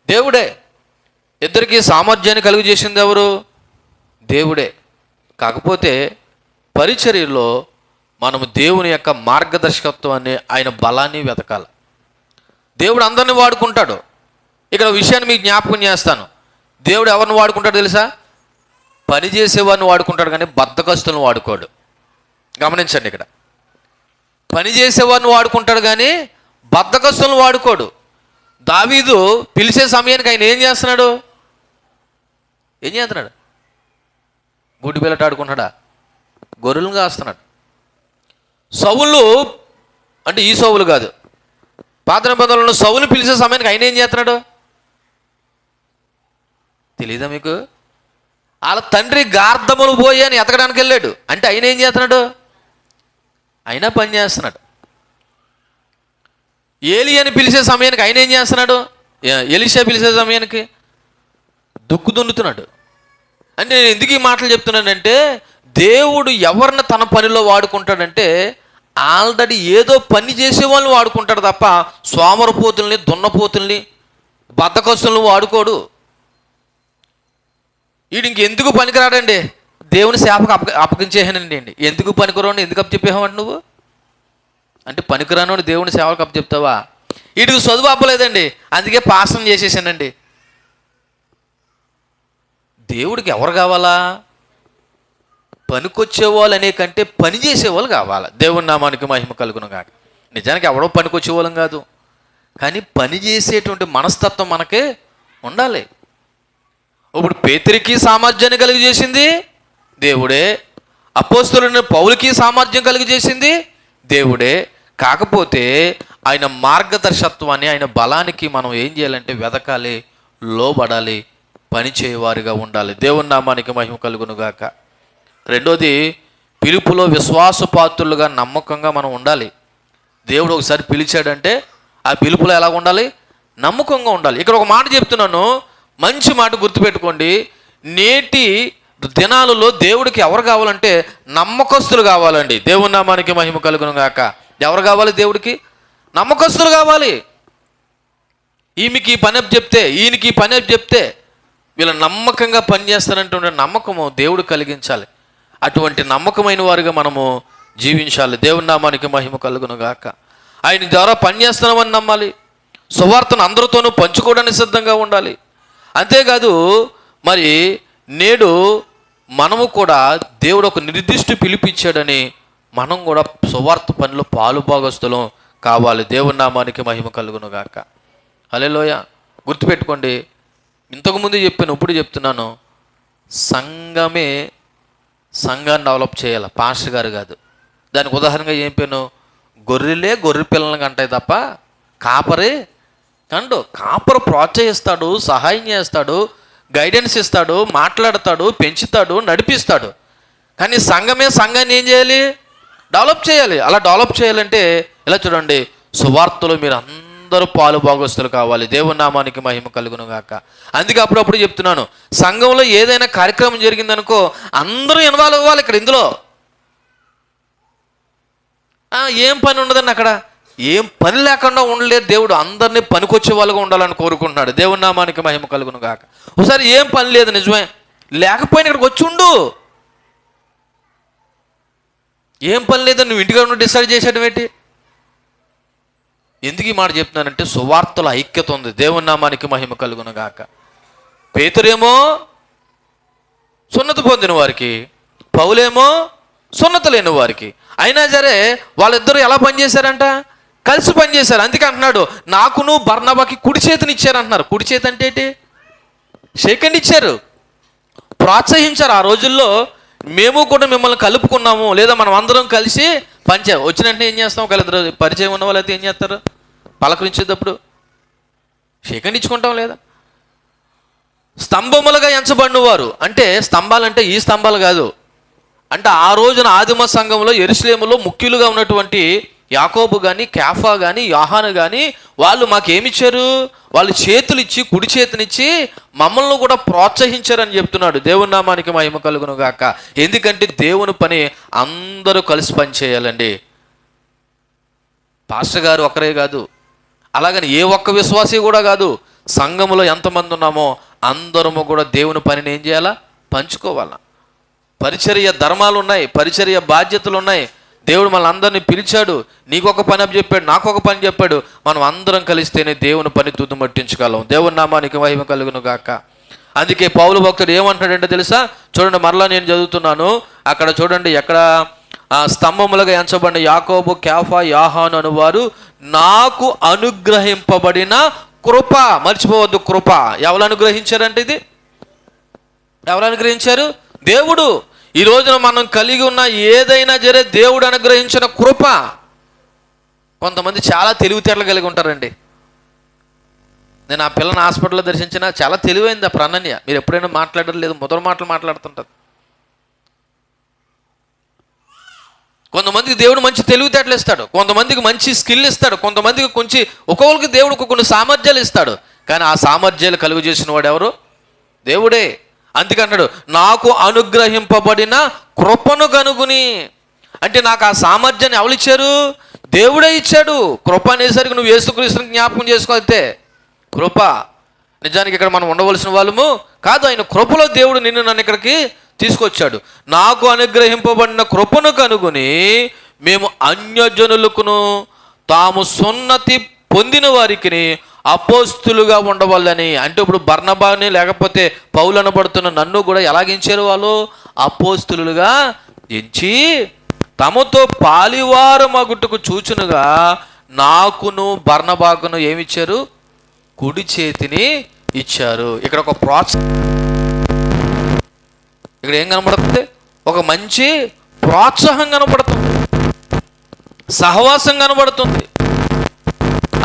దేవుడే. ఇద్దరికి సామర్థ్యాన్ని కలుగు చేసింది ఎవరు? దేవుడే. కాకపోతే పరిచర్యలో మనము దేవుని యొక్క మార్గదర్శకత్వాన్ని, ఆయన బలాన్ని వెతకాలి. దేవుడు అందరిని వాడుకుంటాడు. ఇక్కడ విషయాన్ని మీకు జ్ఞాపకం చేస్తాను. దేవుడు ఎవరిని వాడుకుంటాడు తెలుసా? పని చేసేవాడిని వాడుకుంటాడు, కానీ బద్ధకస్తులను వాడుకోడు. గమనించండి, ఇక్కడ పని చేసేవాడిని వాడుకుంటాడు కానీ బద్ధకస్తులను వాడుకోడు. దావీదు పిలిచే సమయానికి ఆయన ఏం చేస్తున్నాడు? గుడ్డి పిల్లట ఆడుకుంటాడా? గొర్రెలను కాస్తున్నాడు. సౌలు అంటే ఈ సౌలు కాదు, పాత నిబంధనలో సౌలు పిలిచే సమయానికి ఆయన ఏం చేస్తున్నాడు తెలీదా మీకు? వాళ్ళ తండ్రి గార్ధములు పోయి అని ఎతకడానికి వెళ్ళాడు. అంటే ఆయన ఏం చేస్తున్నాడు? అయినా పని చేస్తున్నాడు. ఏలి అని పిలిచే సమయానికి ఆయన ఏం చేస్తున్నాడు? ఎలీషా పిలిచే సమయానికి దుక్కు దున్నుతున్నాడు. అంటే నేను ఎందుకు ఈ మాటలు చెప్తున్నానంటే, దేవుడు ఎవరిని తన పనిలో వాడుకుంటాడంటే ఆల్రెడీ ఏదో పని చేసే వాళ్ళని వాడుకుంటాడు తప్ప సోమరపోతుల్ని, దున్నపోతుల్ని, బద్ధకస్తులను వాడుకోడు. వీడు ఇంకెందుకు పనికిరాడండి? దేవుని సేవకు అప్పగించేసానండి. ఎందుకు పనికిరాడు? ఎందుకు అప్పచెప్పేవాడు నువ్వు? అంటే పనికిరానోడు దేవుని సేవకు అప్పచెప్తావా? వీడికి చదువు అప్పలేదండి, అందుకే పాసం చేసేసానండి. దేవుడికి ఎవరు కావాలా? పనికొచ్చేవాళ్ళు అనే కంటే పని చేసేవాళ్ళు కావాలా. దేవుని నామానికి మహిమ కలుగును కాక. నిజానికి ఎవడో పనికొచ్చేవాళ్ళం కాదు, కానీ పని చేసేటువంటి మనస్తత్వం మనకే ఉండాలి. ఇప్పుడు పేతురికి సామర్థ్యాన్ని కలిగజేసింది దేవుడే, అపోస్తలుడైన పౌలుకి సామర్థ్యం కలిగజేసింది దేవుడే. కాకపోతే ఆయన మార్గదర్శకత్వాన్ని, ఆయన బలానికి మనం ఏం చేయాలంటే వెతకాలి, లోబడాలి, పనిచేయవారిగా ఉండాలి. దేవుని నామానికి మహిమ కలుగును గాక. రెండోది, పిలుపులో విశ్వాసపాత్రులుగా నమ్మకంగా మనం ఉండాలి. దేవుడు ఒకసారి పిలిచాడంటే ఆ పిలుపులో ఎలా ఉండాలి? నమ్మకంగా ఉండాలి. ఇక్కడ ఒక మాట చెప్తున్నాను, మంచి మాట గుర్తుపెట్టుకోండి. నేటి దినాలలో దేవుడికి ఎవరు కావాలంటే నమ్మకస్తులు కావాలండి. దేవుని నామానికి మహిమ కలుగును గాక. ఎవరు కావాలి దేవుడికి? నమ్మకస్తులు కావాలి. ఈమెకి పని అప్ చెప్తే, ఈయనకి పని అప్ చెప్తే వీళ్ళ నమ్మకంగా పనిచేస్తారంటే నమ్మకము దేవుడు కలిగించాలి. అటువంటి నమ్మకమైన వారిగా మనము జీవించాలి. దేవుని నామానికి మహిమ కలుగును గాక. ఆయన ద్వారా పనిచేస్తున్నామని నమ్మాలి. సువార్తను అందరితోనూ పంచుకోవడానికి సిద్ధంగా ఉండాలి. అంతేకాదు, మరి నేడు మనము కూడా దేవుడు ఒక నిర్దిష్ట పిలిపిచ్చాడని మనం కూడా సువార్త పనిలో పాలుభాగస్తులం కావాలి. దేవుని నామానికి మహిమ కలుగును గాక. హల్లెలూయా. గుర్తుపెట్టుకోండి, ఇంతకుముందు చెప్పాను, ఇప్పుడు చెప్తున్నాను, సంఘమే సంఘాన్ని డెవలప్ చేయాలి, పాస్టర్ గారు కాదు. దానికి ఉదాహరణగా ఏం పేను? గొర్రెలే గొర్రె పిల్లలను కంటాయి తప్ప కాపరే కండు. కాపరు ప్రోత్సహిస్తాడు, సహాయం చేస్తాడు, గైడెన్స్ ఇస్తాడు, మాట్లాడతాడు, పెంచుతాడు, నడిపిస్తాడు. కానీ సంఘమే సంఘాన్ని ఏం చేయాలి? డెవలప్ చేయాలి. అలా డెవలప్ చేయాలంటే ఇలా చూడండి, సువార్తలో మీరు అందరూ పాలు భాగస్తులు కావాలి. దేవుని నామానికి మహిమ కలుగును గాక. అందుకే అప్పుడప్పుడు చెప్తున్నాను, సంఘంలో ఏదైనా కార్యక్రమం జరిగిందనుకో అందరూ ఇన్వాల్వ్ అవ్వాలి. ఇక్కడ ఇందులో ఏం పని ఉండదండి, అక్కడ ఏం పని లేకుండా ఉండలేదు. దేవుడు అందరినీ పనికొచ్చే వాళ్ళుగా ఉండాలని కోరుకుంటున్నాడు. దేవుని నామానికి మహిమ కలుగును గాక. ఒకసారి ఏం పని లేదు, నిజమే, లేకపోయినా ఇక్కడికి వచ్చి ఉండు. ఏం పని లేదని నువ్వు ఇంటిగా నువ్వు డిసైడ్ చేసేయడం ఏంటి? ఎందుకు ఈ మాట చెప్తున్నానంటే సువార్తల ఐక్యత ఉంది. దేవుని నామానికి మహిమ కలుగును గాక. పేతురేమో సున్నత పొందిన వారికి, పౌలేమో సున్నత లేని వారికి. అయినా సరే వాళ్ళిద్దరూ ఎలా పనిచేశారంట? కలిసి పనిచేశారు. అందుకే అంటున్నాడు, నాకును బర్నబాకి కుడి చేతిని ఇచ్చారు అంటున్నారు. కుడి చేతి అంటే ఏంటి? సెకండ్ ఇచ్చారు, ప్రోత్సహించారు. ఆ రోజుల్లో మేము కూడా మిమ్మల్ని కలుపుకున్నాము, లేదా మనం అందరం కలిసి పనిచేయాలి. వచ్చిన వెంటనే ఏం చేస్తాం? ఒకళ్ళిద్దరు పరిచయం ఉన్న వాళ్ళైతే ఏం చేస్తారు? పలకరించేటప్పుడు సెకండ్ ఇచ్చుకుంటాం. లేదా స్తంభములుగా ఎంచబడిన వారు అంటే, స్తంభాలంటే ఈ స్తంభాలు కాదు. అంటే ఆ రోజున ఆదిమ సంఘంలో యెరూషలేములో ముఖ్యులుగా ఉన్నటువంటి యాకోబు కానీ, కేఫా కానీ, యోహాను కానీ వాళ్ళు మాకేమిచ్చారు? వాళ్ళు చేతులు ఇచ్చి, కుడి చేతినిచ్చి మమ్మల్ని కూడా ప్రోత్సహించారని చెప్తున్నాడు. దేవుని నామానికి మహిమ కలుగును గాక. ఎందుకంటే దేవుని పని అందరూ కలిసి పని చేయాలండి. పాస్టర్ గారు ఒక్కరే కాదు, అలాగని ఏ ఒక్క విశ్వాసి కూడా కాదు. సంఘములో ఎంతమంది ఉన్నామో అందరము కూడా దేవుని పనిని ఏం చేయాలా? పంచుకోవాలా. పరిచర్య ధర్మాలు ఉన్నాయి, పరిచర్య బాధ్యతలు ఉన్నాయి. దేవుడు మన అందరినీ పిలిచాడు. నీకు ఒక పని అప్పు చెప్పాడు, నాకు ఒక పని చెప్పాడు. మనం అందరం కలిస్తేనే దేవుని పని తుదిమట్టించగలం. దేవుని నామానికి మహిమ కలుగును గాక. అందుకే పౌలు భక్తుడు ఏమంటాడంటే తెలుసా? చూడండి, మరలా నేను చదువుతున్నాను. అక్కడ చూడండి, ఎక్కడ స్తంభములుగా ఎంచబడిన యాకోబు, కేఫా, యోహాను అనువారు నాకు అనుగ్రహింపబడిన కృప. మర్చిపోవద్దు, కృప. ఎవరు అనుగ్రహించారంటే ఇది ఎవరు అనుగ్రహించారు? దేవుడు. ఈ రోజున మనం కలిగి ఉన్న ఏదైనా సరే దేవుడు అనుగ్రహించిన కృప. కొంతమంది చాలా తెలివితేటలు కలిగి ఉంటారండి. నేను ఆ పిల్లని హాస్పిటల్లో దర్శించిన, చాలా తెలివైంది ఆ ప్రణన్య. మీరు ఎప్పుడైనా మాట్లాడరు లేదు, మొదటి మాటలు మాట్లాడుతుంటారు. కొంతమందికి దేవుడు మంచి తెలివితేటలు ఇస్తాడు, కొంతమందికి మంచి స్కిల్ ఇస్తాడు, కొంతమందికి కొంచెం ఒక్కొక్కరికి దేవుడు కొన్ని సామర్థ్యాలు ఇస్తాడు. కానీ ఆ సామర్థ్యాలు కలుగు చేసిన వాడు ఎవరు? దేవుడే. అందుకంటాడు, నాకు అనుగ్రహింపబడిన కృపను కనుగొని. అంటే నాకు ఆ సామర్థ్యాన్ని ఎవరు ఇచ్చారు? దేవుడే ఇచ్చాడు. కృప అనేసరికి నువ్వు యేసుక్రీస్తుని జ్ఞాపకం చేసుకోతే కృప. నిజానికి ఇక్కడ మనం ఉండవలసిన వాళ్ళము కాదు. ఆయన కృపలో దేవుడు నిన్ను నన్ను ఇక్కడికి తీసుకొచ్చాడు. నాకు అనుగ్రహింపబడిన కృపను కనుగొని మేము అన్యజనులకును తాము సున్నతి పొందిన వారికి అపోస్తులుగా ఉండవాలని. అంటే ఇప్పుడు బర్నబాని లేకపోతే పౌలు అనబడుతున్న నన్ను కూడా ఎలాగించారు? వాళ్ళు అపోస్తులుగా ఎంచి తమతో పాలివారు మగుటకు చూచునుగా నాకును బర్నబాకును ఏమిచ్చారు? కుడి చేతిని ఇచ్చారు. ఇక్కడ ఒక ఇక్కడ ఏం కనబడుతుంది? ఒక మంచి ప్రోత్సాహం కనబడుతుంది, సహవాసం కనబడుతుంది.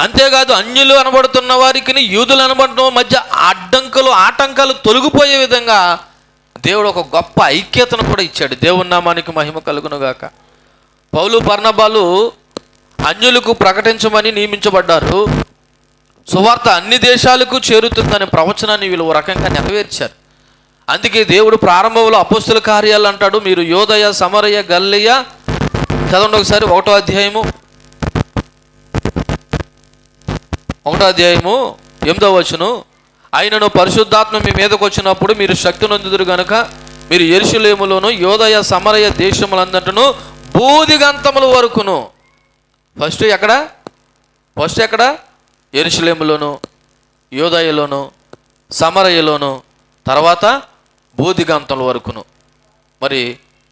అంతేకాదు, అన్యులు అనబడుతున్న వారికి యూదులు అనబడటం మధ్య అడ్డంకులు ఆటంకాలు తొలగిపోయే విధంగా దేవుడు ఒక గొప్ప ఐక్యతను కూడా ఇచ్చాడు. దేవుని నామానికి మహిమ కలుగును గాక. పౌలు బర్నబాలు అన్యులకు ప్రకటించమని నియమించబడ్డారు. సువార్త అన్ని దేశాలకు చేరుతుందనే ప్రవచనాన్ని వీళ్ళు ఒక రకంగా నెరవేర్చారు. అందుకే దేవుడు ప్రారంభంలో అపోస్తుల కార్యాలు అంటాడు, మీరు యోదయ, సమరయ, గల్లియ. చదవండి ఒకసారి 1వ అధ్యాయము 8వ వచనం. ఆయనను పరిశుద్ధాత్మ మీ మీదకు వచ్చినప్పుడు మీరు శక్తి నొందుదురు గనుక మీరు యెరూషలేములోను యోదయ, సమరయ దేశములందటను బూదిగంతముల వరకును. ఫస్ట్ ఎక్కడ? యెరూషలేములోను, యోదయలోను, సమరయలోను, తర్వాత బూదిగంతముల వరకును. మరి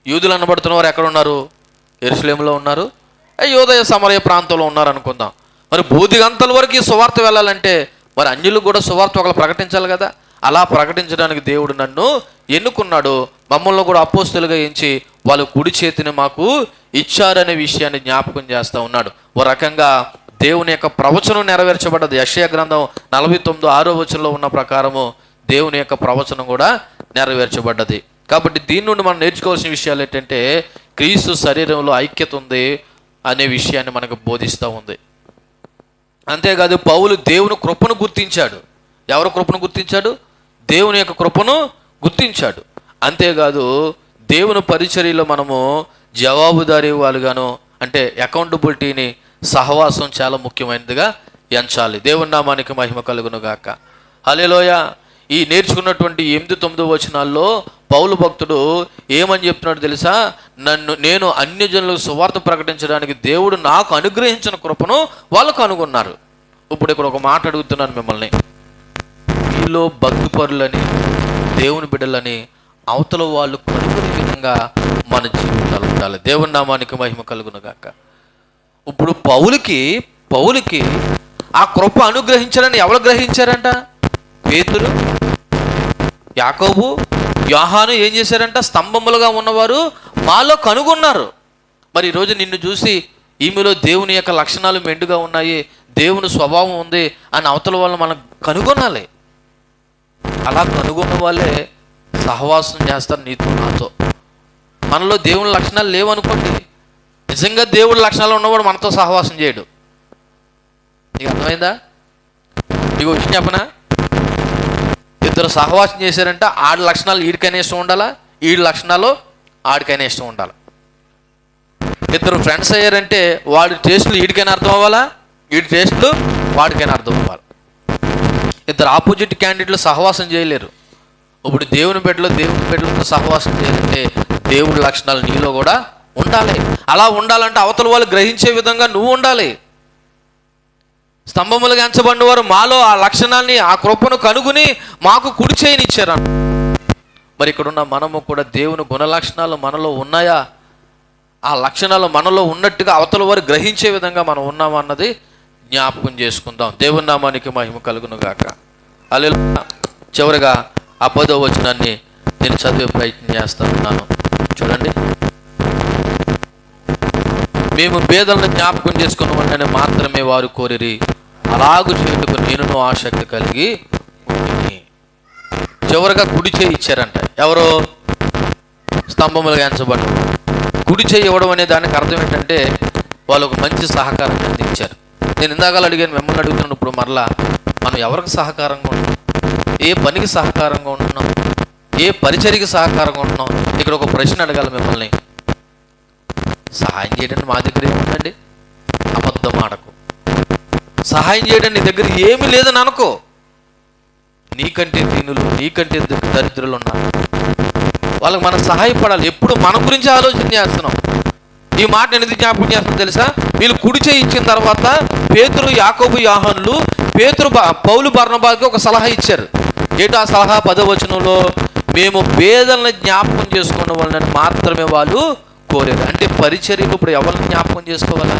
యూదులు అనబడుతున్న వారు ఎక్కడ ఉన్నారు? యెరూషలేములో ఉన్నారు, యోదయ సమరయ ప్రాంతంలో ఉన్నారు అనుకుందాం. మరి బూదిగంతల వరకు ఈ సువార్త వెళ్ళాలంటే మరి అన్యులు కూడా సువార్త ఒకరు ప్రకటించాలి కదా. అలా ప్రకటించడానికి దేవుడు నన్ను ఎన్నుకున్నాడు. మమ్మల్ని కూడా అపోస్తులుగా ఎంచి వాళ్ళు కుడి చేతిని మాకు ఇచ్చారనే విషయాన్ని జ్ఞాపకం చేస్తూ ఉన్నాడు. ఓ రకంగా దేవుని యొక్క ప్రవచనం నెరవేర్చబడ్డది. యెషయా గ్రంథం 49:6వ వచనంలో ఉన్న ప్రకారము దేవుని యొక్క ప్రవచనం కూడా నెరవేర్చబడ్డది. కాబట్టి దీని నుండి మనం నేర్చుకోవాల్సిన విషయాలు ఏంటంటే, క్రీస్తు శరీరంలో ఐక్యత ఉంది అనే విషయాన్ని మనకు బోధిస్తూ ఉంది. అంతేకాదు, పౌలు దేవుని కృపను గుర్తించాడు. ఎవరు కృపను గుర్తించాడు? దేవుని యొక్క కృపను గుర్తించాడు. అంతేకాదు, దేవుని పరిచర్యలో మనము జవాబుదారీ వాళ్ళుగాను, అంటే అకౌంటబిలిటీని, సహవాసం చాలా ముఖ్యమైనదిగా ఎంచాలి. దేవుని నామానికి మహిమ కలుగును గాక. హల్లెలూయా. ఈ నేర్చుకున్నటువంటి 8-9 వచనాల్లో పౌలు భక్తుడు ఏమని చెప్తున్నాడు తెలుసా? నేను అన్యజనులకు సువార్త ప్రకటించడానికి దేవుడు నాకు అనుగ్రహించిన కృపను వాళ్ళు కనుగొన్నారు. ఇప్పుడు ఇక్కడ ఒక మాట అడుగుతున్నాను మిమ్మల్ని, మీలో భక్తిపరులని దేవుని బిడ్డలని అవతల వాళ్ళు కనుగొనే విధంగా మన జీవితాలు ఉండాలి. దేవుని నామానికి మహిమ కలుగును గాక. ఇప్పుడు పౌలుకి ఆ కృప అనుగ్రహించాలని ఎవరు గ్రహించారంట? పేతురు, యాకోబు, యోహాను ఏం చేశారంట? స్తంభములుగా ఉన్నవారు మాలో కనుగొన్నారు. మరి ఈరోజు నిన్ను చూసి ఈమెలో దేవుని యొక్క లక్షణాలు మెండుగా ఉన్నాయి, దేవుని స్వభావం ఉంది అని అవతల వాళ్ళు మనం కనుగొనాలి. అలా కనుగొన్న వాళ్ళే సహవాసం చేస్తారు నీతో నాతో. మనలో దేవుని లక్షణాలు లేవనుకోండి, నిజంగా దేవుడి లక్షణాలు ఉన్నవాడు మనతో సహవాసం చేయడు. నీకు అర్థమైందా? నీకు విషయం చెప్పనా? ఇద్దరు సహవాసం చేశారంటే ఆడి లక్షణాలు వీడికైనా ఇష్టం ఉండాలా, వీడి లక్షణాలు ఆడికైనా ఇష్టం ఉండాలి. ఇద్దరు ఫ్రెండ్స్ అయ్యారంటే వాడి టేస్టులు వీడికైనా అర్థం అవ్వాలా, వీడి టేస్టులు వాడికైనా అర్థం అవ్వాలి. ఇద్దరు ఆపోజిట్ క్యాండిడేట్లు సహవాసం చేయలేరు. ఇప్పుడు దేవుని బిడ్డలతో సహవాసం చేయాలంటే దేవుడి లక్షణాలు నీలో కూడా ఉండాలి. అలా ఉండాలంటే అవతల వాళ్ళు గ్రహించే విధంగా నువ్వు ఉండాలి. స్తంభములుగా ఎంచబడిన వారు మాలో ఆ లక్షణాన్ని, ఆ కృపను కనుగొని మాకు కుడి చేయనిచ్చారు. మరి ఇక్కడున్న మనము కూడా దేవుని గుణ లక్షణాలు మనలో ఉన్నాయా? ఆ లక్షణాలు మనలో ఉన్నట్టుగా అవతల వారు గ్రహించే విధంగా మనం ఉన్నామా అన్నది జ్ఞాపకం చేసుకుందాం. దేవుని నామానికి మహిమ కలుగును గాక. హల్లెలూయా. చివరిగా 10వ వచనాన్ని నేను చదివే ప్రయత్నం చేస్తున్నాను. చూడండి, మేము పేదలను జ్ఞాపకం చేసుకున్నామని మాత్రమే వారు కోరిరి, అలాగూ చేయుటకు నేను ఆసక్తి కలిగి చివరిగా కుడి చేయి ఇచ్చారంట. ఎవరో? స్తంభములుగా ఎంచబడ్డ కుడి చేయి ఇవ్వడం అనే దానికి అర్థం ఏంటంటే వాళ్ళు ఒక మంచి సహకారం అందించారు. నేను ఇందాక అడిగాను, మిమ్మల్ని అడుగుతున్నాను ఇప్పుడు మరలా, మనం ఎవరికి సహకారంగా ఉంటున్నాం? ఏ పనికి సహకారంగా ఉంటున్నాం? ఏ పరిచర్యకి సహకారంగా ఉంటున్నాం? ఇక్కడ ఒక ప్రశ్న అడగాలి మిమ్మల్ని. సహాయం చేయడానికి మా దగ్గర ఏముందండి? అబద్ధం ఆడకు. సహాయం చేయడానికి నీ దగ్గర ఏమీ లేదని అనుకో. నీకంటే దీనులు, నీకంటే దరిద్రులు ఉన్నారు, వాళ్ళకి మనం సహాయపడాలి. ఎప్పుడు మన గురించి ఆలోచన చేస్తున్నాం. ఈ మాట ఎందుకు జ్ఞాపకం చేస్తున్నాం తెలుసా? వీళ్ళు కుడి చేయి ఇచ్చిన తర్వాత పేతురు, యాకోబు, యోహానులు పౌలు, బర్నబాకి ఒక సలహా ఇచ్చారు. ఏంటో ఆ సలహా? 10వ వచనంలో, మేము పేదలను జ్ఞాపకం చేసుకున్న వాళ్ళని మాత్రమే వాళ్ళు కోరేది. అంటే పరిచర్యకు ఇప్పుడు ఎవరిని జ్ఞాపకం చేసుకోవాలా?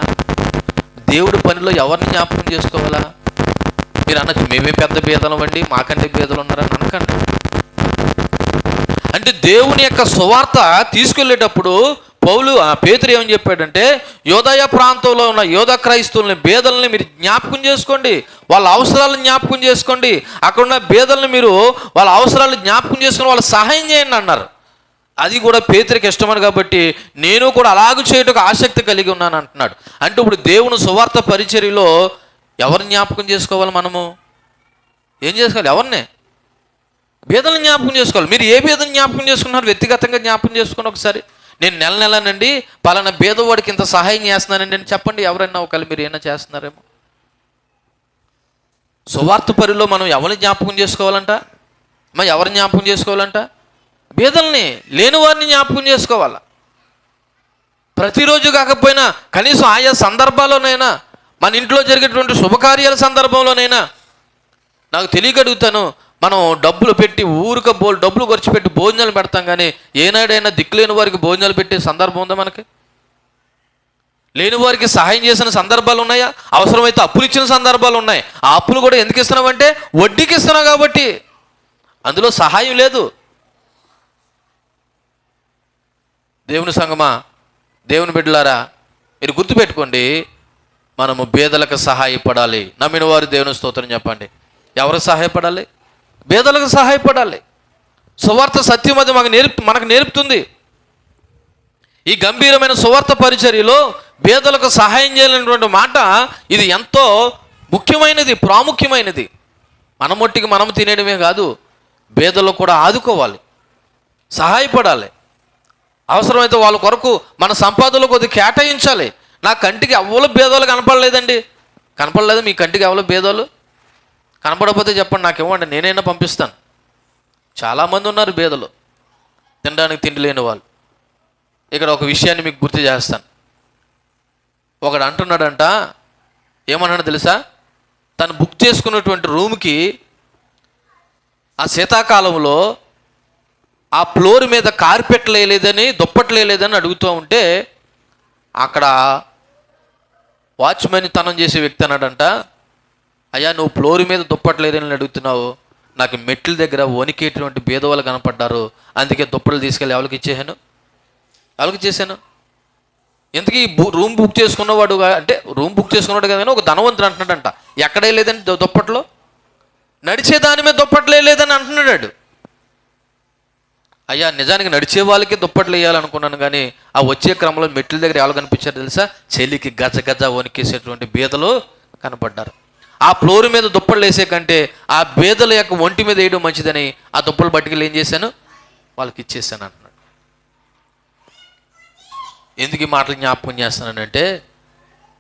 దేవుడి పనిలో ఎవరిని జ్ఞాపకం చేసుకోవాలా? మీరు అనొచ్చు, మేమే పెద్ద పేదలం అండి, మాకంటే పేదలు ఉన్నారని అనకండి. అంటే దేవుని యొక్క సువార్త తీసుకెళ్ళేటప్పుడు పేతురు ఏమని చెప్పాడంటే, యోదయ ప్రాంతంలో ఉన్న యోధ క్రైస్తవుల్ని, బేదల్ని మీరు జ్ఞాపకం చేసుకోండి, వాళ్ళ అవసరాలను జ్ఞాపకం చేసుకోండి. అక్కడ ఉన్న బేదల్ని మీరు వాళ్ళ అవసరాలు జ్ఞాపకం చేసుకుని వాళ్ళ సహాయం చేయండి అన్నారు. అది కూడా పేతురికి ఇష్టమని కాబట్టి నేను కూడా అలాగూ చేయటకు ఆసక్తి కలిగి ఉన్నాను అంటున్నాడు. అంటే ఇప్పుడు దేవుని సువార్త పరిచర్యలో ఎవరిని జ్ఞాపకం చేసుకోవాలి? మనము ఏం చేసుకోవాలి? ఎవరిని? బేదలను జ్ఞాపకం చేసుకోవాలి. మీరు ఏ బేదను జ్ఞాపకం చేసుకున్నారు? వ్యక్తిగతంగా జ్ఞాపకం చేసుకుని ఒకసారి, నేను నెలనండి పలానా బేదవాడికి ఇంత సహాయం చేస్తున్నానండి అని చెప్పండి. ఎవరైనా ఒకవేళ మీరు ఏమైనా చేస్తున్నారేమో. సువార్త పరిలో మనం ఎవరిని జ్ఞాపకం చేసుకోవాలంట? మరి ఎవరిని జ్ఞాపకం చేసుకోవాలంట? బేదల్ని, లేని వారిని జ్ఞాపకం చేసుకోవాలా. ప్రతిరోజు కాకపోయినా కనీసం ఆయా సందర్భాల్లోనైనా, మన ఇంట్లో జరిగేటువంటి శుభకార్యాల సందర్భంలోనైనా. నాకు తెలియగలుగుతాను, మనం డబ్బులు పెట్టి డబ్బులు ఖర్చు పెట్టి భోజనాలు పెడతాం, కానీ ఏనాడైనా దిక్కులేని వారికి భోజనాలు పెట్టే సందర్భం ఉందా? మనకి లేని వారికి సహాయం చేసిన సందర్భాలు ఉన్నాయా? అవసరమైతే అప్పులు ఇచ్చిన సందర్భాలు ఉన్నాయి. ఆ అప్పులు కూడా ఎందుకు ఇస్తున్నామంటే వడ్డీకి ఇస్తున్నాం కాబట్టి, అందులో సహాయం లేదు. దేవుని సంగమా, దేవుని బిడ్డలారా, మీరు గుర్తుపెట్టుకోండి, మనము బేదలకు సహాయపడాలి. నమ్మిన వారు దేవుని స్తోత్రం చెప్పండి. ఎవరికి సహాయపడాలి? బేదలకు సహాయపడాలి. సువార్త సత్యం అది మనకు నేర్పుతుంది. ఈ గంభీరమైన సువార్త పరిచర్యలో బేదలకు సహాయం చేయాలనేటువంటి మాట ఇది ఎంతో ముఖ్యమైనది, ప్రాముఖ్యమైనది. మన మొట్టికి మనం తినేయడమే కాదు, బేదలకు కూడా ఆదుకోవాలి, సహాయపడాలి. అవసరమైతే వాళ్ళ కొరకు మన సంపాదనలో కొద్దిగా కేటాయించాలి. నా కంటికి ఎవరు బేదోళ్ళు కనపడలేదండి. కనపడలేదు మీ కంటికి ఎవరు బేదోళ్ళు? కనపడకపోతే చెప్పండి, నాకు ఇవ్వండి, నేనైనా పంపిస్తాను. చాలామంది ఉన్నారు బేదలు. తినడానికి తిండి లేని వాళ్ళు. ఇక్కడ ఒక విషయాన్ని మీకు గుర్తు చేస్తాను. ఒకడు అంటున్నాడంట, ఏమన్నాడు తెలుసా? తను బుక్ చేసుకున్నటువంటి రూమ్కి ఆ శీతాకాలంలో ఆ ఫ్లోర్ మీద కార్పెట్లు వేయలేదని, దుప్పట్లు వేయలేదని అడుగుతూ ఉంటే అక్కడ వాచ్మెన్ తనం చేసే వ్యక్తి అన్నాడంట, అయ్యా నువ్వు ఫ్లోర్ మీద దుప్పట్లు వేయలేదని అడుగుతున్నావు, నాకు మెట్ల దగ్గర వణికేటువంటి బీదవాళ్ళు కనపడ్డారు, అందుకే దుప్పట్లు తీసుకెళ్ళి ఎవరికి ఇచ్చేసాను. ఎందుకు ఈ రూమ్ బుక్ చేసుకున్నవాడు అంటే రూమ్ బుక్ చేసుకున్నాడు కదా, ఒక ధనవంతుడు అంటున్నాడంట, ఎక్కడే లేదని దుప్పట్లో, నడిచే దాని మీద దుప్పట్లు వేయలేదని అంటున్నాడు. అయ్యా నిజానికి నడిచే వాళ్ళకి దుప్పట్లు వేయాలనుకున్నాను, కానీ ఆ వచ్చే క్రమంలో మెట్ల దగ్గర ఎవరు కనిపించారు తెలుసా? చలికి గజ గజ వణికేసేటువంటి బీదలు కనపడ్డారు. ఆ ఫ్లోర్ మీద దుప్పట్లు వేసే కంటే ఆ బీదల యొక్క ఒంటి మీద వేయడం మంచిదని ఆ దుప్పలు బట్టికి ఏం చేశాను, వాళ్ళకి ఇచ్చేసాను అంటున్నాడు. ఎందుకు ఈ మాటలు జ్ఞాపకం చేస్తానంటే,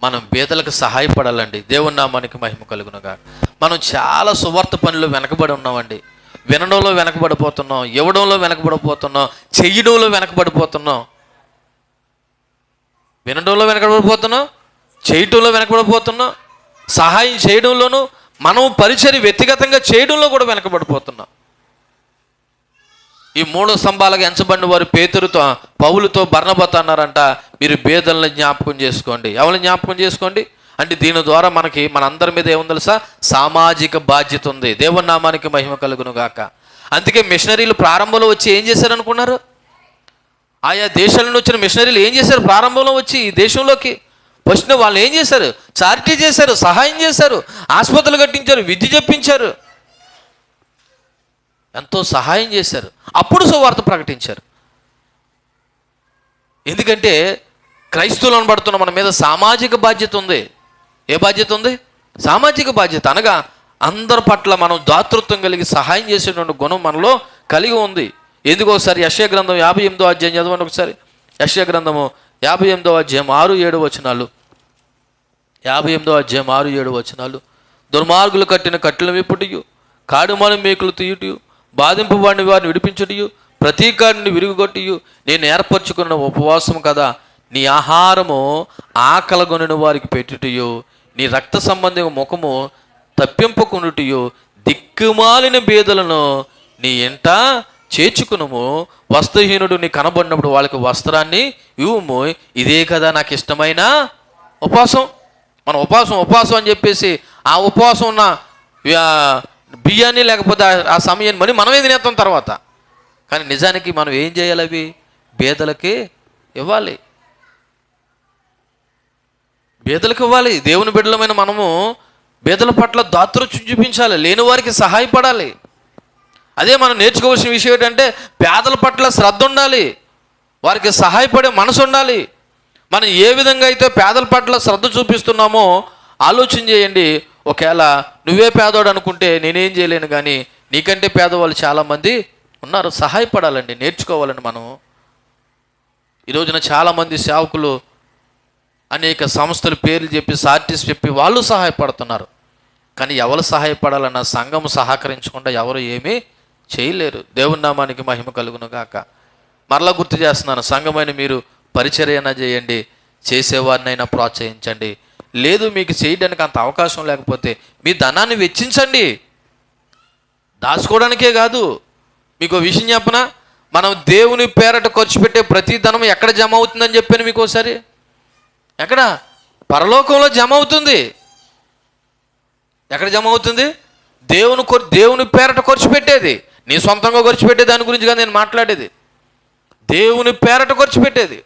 మనం బీదలకు సహాయపడాలండి. దేవుని నామానికి మహిమ కలుగునుగా. మనం చాలా సువార్త పనులు వెనకబడి ఉన్నామండి. వినడంలో వెనకబడిపోతున్నాం, ఇవ్వడంలో వెనకబడిపోతున్నాం, చెయ్యడంలో వెనకబడిపోతున్నాం. వినడంలో వెనకబడిపోతున్నాం, చేయడంలో వెనకబడిపోతున్నాం, సహాయం చేయడంలోనూ, మనం పరిచర్య వ్యక్తిగతంగా చేయడంలో కూడా వెనకబడిపోతున్నాం. ఈ 3 స్తంభాలుగా ఎంచబడిన వారు పేతురుతో, పౌలుతో, బర్నబాతో అన్నారంట, మీరు బేదలను జ్ఞాపకం చేసుకోండి. ఎవరిని జ్ఞాపకం చేసుకోండి అంటే దీని ద్వారా మనందరి మీద ఏముంది తెలుసా? సామాజిక బాధ్యత ఉంది. దేవుని నామానికి మహిమ కలుగును గాక. అందుకే మిషనరీలు ప్రారంభంలో వచ్చి ఏం చేశారనుకున్నారు? ఆయా దేశాల నుంచి వచ్చిన మిషనరీలు ఏం చేశారు? ప్రారంభంలో వచ్చి ఈ దేశంలోకి ఫస్ట్ వాళ్ళు ఏం చేశారు? చారిటీ చేశారు, సహాయం చేశారు, ఆసుపత్రులు కట్టించారు, విద్య చెప్పించారు, ఎంతో సహాయం చేశారు. అప్పుడు సువార్త ప్రకటించారు. ఎందుకంటే క్రైస్తవులు అనబడుతున్న మన మీద సామాజిక బాధ్యత ఉంది. ఏ బాధ్యత ఉంది? సామాజిక బాధ్యత. అనగా అందరి పట్ల మనం దాతృత్వం కలిగి సహాయం చేసేటువంటి గుణం మనలో కలిగి ఉంది. ఎందుకు ఒకసారి యెషయా గ్రంథం 58వ అధ్యాయం చదవండి. ఒకసారి యెషయా గ్రంథము 58వ అధ్యాయం 6-7 వచనాలు. 58వ అధ్యాయం 6-7 వచనాలు. దుర్మార్గులు కట్టిన కట్టెల విప్పుటియు, కాడుమాను మేకులు తీయుటియు, బాధింపబడిన వారిని విడిపించుటియు, ప్రతీకారిని విరుగుగొట్టియు, నేను ఏర్పరచుకున్న ఉపవాసం కదా, నీ ఆహారము ఆకలగొనిన వారికి పెట్టుటయు, నీ రక్త సంబంధి ముఖము తప్పింపకునుటయు, దిక్కుమాలిన బీదలను నీ ఇంట చేర్చుకునుము, వస్త్రహీనుడు నీ కనబడినప్పుడు వాళ్ళకి వస్త్రాన్ని ఇవ్వుము, ఇదే కదా నాకు ఇష్టమైన ఉపవాసం. మన ఉపవాసం అని చెప్పేసి ఆ ఉపవాసం ఉన్న బియ్యాన్ని లేకపోతే ఆ సమయాన్ని మనమే తినేస్తాం తర్వాత. కానీ నిజానికి మనం ఏం చేయాలి? అవి బీదలకి ఇవ్వాలి, బీదలకు ఇవ్వాలి. దేవుని బిడ్డలమైన మనము బీదల పట్ల దాతృత్వం చూపించాలి, లేని వారికి సహాయపడాలి. అదే మనం నేర్చుకోవాల్సిన విషయం ఏంటంటే, పేదల పట్ల శ్రద్ధ ఉండాలి, వారికి సహాయపడే మనసు ఉండాలి. మనం ఏ విధంగా అయితే పేదల పట్ల శ్రద్ధ చూపిస్తున్నామో ఆలోచన చేయండి. ఒకవేళ నువ్వే పేదోడు అనుకుంటే నేనేం చేయలేను, కానీ నీకంటే పేదవాళ్ళు చాలామంది ఉన్నారు. సహాయపడాలండి, నేర్చుకోవాలండి. మనం ఈ రోజున చాలామంది సేవకులు అనేక సంస్థల పేర్లు చెప్పి, సార్టీస్ చెప్పి వాళ్ళు సహాయపడుతున్నారు. కానీ ఎవరు సహాయపడాలన్నా సంఘం సహకరించకుండా ఎవరు ఏమీ చేయలేరు. దేవుని నామానికి మహిమ కలుగును గాక. మరలా గుర్తు చేస్తున్నాను, సంఘమైన మీరు పరిచర్యన చేయండి, చేసేవారినైనా ప్రోత్సహించండి. లేదు మీకు చేయడానికి అంత అవకాశం లేకపోతే మీ ధనాన్ని వెచ్చించండి. దాచుకోవడానికే కాదు. మీకు విషయం చెప్పనా, మనం దేవుని పేరట ఖర్చు పెట్టే ప్రతి ధనం ఎక్కడ జమ అవుతుందని చెప్పాను మీకు ఒకసారి. ఎక్కడ? పరలోకంలో జమ అవుతుంది. ఎక్కడ జమ అవుతుంది? దేవుని పేరట ఖర్చు పెట్టేది. నీ సొంతంగా ఖర్చు పెట్టే దాని గురించి కాదు నేను మాట్లాడేది, దేవుని పేరట ఖర్చు పెట్టేది.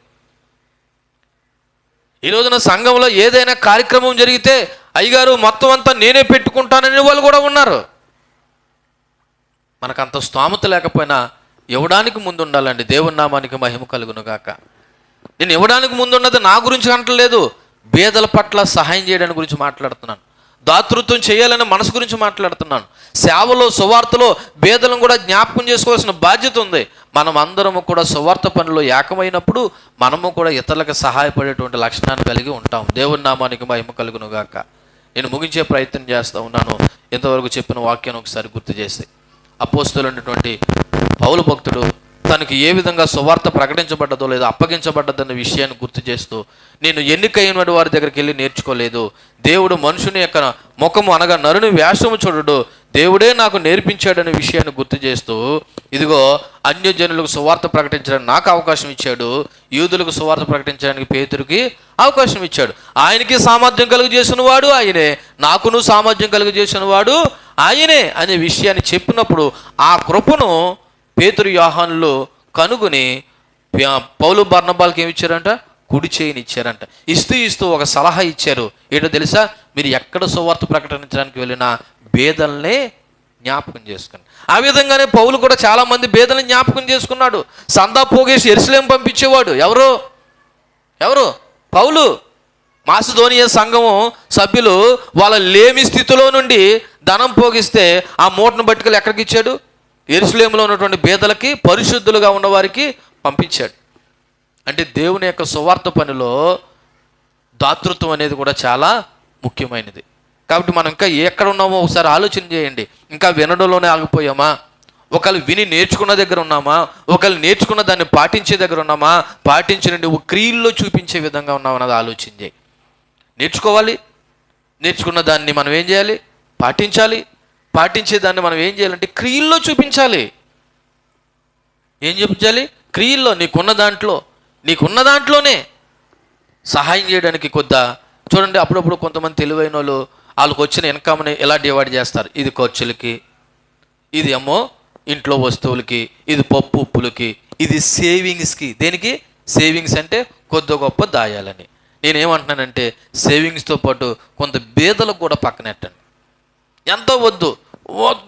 ఈ రోజున సంఘంలో ఏదైనా కార్యక్రమం జరిగితే అయ్యగారు మొత్తం అంతా నేనే పెట్టుకుంటానని వాళ్ళు కూడా ఉన్నారు. మనకంత స్తోమత లేకపోయినా ఇవ్వడానికి ముందు ఉండాలండి. దేవుని నామానికి మహిమ కలుగును గాక. నేను ఇవ్వడానికి ముందున్నది నా గురించి అంటలేదు, బీదల పట్ల సహాయం చేయడానికి గురించి మాట్లాడుతున్నాను. దాతృత్వం చేయాలనే మనసు గురించి మాట్లాడుతున్నాను. సేవలో, సువార్తలో బీదలను కూడా జ్ఞాపకం చేసుకోవాల్సిన బాధ్యత ఉంది. మనం అందరము కూడా సువార్త పనిలో ఏకమైనప్పుడు మనము కూడా ఇతరులకు సహాయపడేటువంటి లక్షణాన్ని కలిగి ఉంటాం. దేవుని నామానికి మహిమ కలుగును గాక. నేను ముగించే ప్రయత్నం చేస్తూ ఉన్నాను. ఇంతవరకు చెప్పిన వాక్యాన్ని ఒకసారి గుర్తు చేసి, అపోస్తలుడైనటువంటి పౌలు భక్తుడు తనకి ఏ విధంగా సువార్త ప్రకటించబడ్డదో లేదా అప్పగించబడ్డదన్న విషయాన్ని గుర్తు చేస్తూ, నేను ఎన్నికైన వారి దగ్గరికి వెళ్ళి నేర్చుకోలేదు, దేవుడు మనుషుని యొక్క ముఖము అనగా నరుని వేషము చూడడు, దేవుడే నాకు నేర్పించాడనే విషయాన్ని గుర్తు చేస్తూ, ఇదిగో అన్యజనులకు సువార్త ప్రకటించడానికి నాకు అవకాశం ఇచ్చాడు, యూదులకు సువార్త ప్రకటించడానికి పేతురుకి అవకాశం ఇచ్చాడు. ఆయనకి సామర్థ్యం కలుగు చేసిన వాడు ఆయనే, నాకును సామర్థ్యం కలుగు చేసిన వాడు ఆయనే అనే విషయాన్ని చెప్పినప్పుడు ఆ కృపను పేతురు యోహానులు కనుగొని పౌలు బర్నబాలకి ఏమి ఇచ్చారంట? కుడి చేయిని ఇచ్చారంట. ఇస్తూ ఒక సలహా ఇచ్చారు. ఏంటో తెలుసా? మీరు ఎక్కడ సువార్త ప్రకటించడానికి వెళ్ళినా బేదల్నే జ్ఞాపకం చేసుకోండి. ఆ విధంగానే పౌలు కూడా చాలామంది బేదల్ని జ్ఞాపకం చేసుకున్నాడు. సందా పోగేసి యెరూషలేం పంపించేవాడు. ఎవరు? పౌలు. మాసిదోనియ సంఘము సభ్యులు వాళ్ళ లేమి స్థితిలో నుండి ధనం పోగిస్తే ఆ మూటను బట్టుకలు ఎక్కడికి ఇచ్చాడు? యెరూషలేములో ఉన్నటువంటి బేదలకి, పరిశుద్ధులుగా ఉన్నవారికి పంపించాడు. అంటే దేవుని యొక్క సువార్త పనిలో దాతృత్వం అనేది కూడా చాలా ముఖ్యమైనది. కాబట్టి మనం ఇంకా ఎక్కడ ఉన్నామో ఒకసారి ఆలోచన చేయండి. ఇంకా వినడంలోనే ఆగిపోయామా? ఒకళ్ళు విని నేర్చుకున్న దగ్గర ఉన్నామా? ఒకళ్ళు నేర్చుకున్న దాన్ని పాటించే దగ్గర ఉన్నామా? పాటించిన నువ్వు క్రియల్లో చూపించే విధంగా ఉన్నావు అన్నది ఆలోచన చేయి. నేర్చుకోవాలి. నేర్చుకున్న దాన్ని మనం ఏం చేయాలి? పాటించాలి. పాటించే దాన్ని మనం ఏం చేయాలంటే క్రియల్లో చూపించాలి. ఏం చూపించాలి? క్రియల్లో, నీకున్న దాంట్లోనే సహాయం చేయడానికి చూడండి. అప్పుడప్పుడు కొంతమంది తెలివైన వాళ్ళకి వచ్చిన ఇన్కమ్ని ఎలా డివైడ్ చేస్తారు. ఇది ఖర్చులకి, ఇది ఏమో ఇంట్లో వస్తువులకి, ఇది పప్పు ఉప్పులకి, ఇది సేవింగ్స్కి. దేనికి? సేవింగ్స్ అంటే కొద్ది గొప్ప దాయాలని. నేనేమంటున్నానంటే సేవింగ్స్తో పాటు కొంత బేదలకు కూడా పక్కనెట్టండి. ఎంతో వద్దు,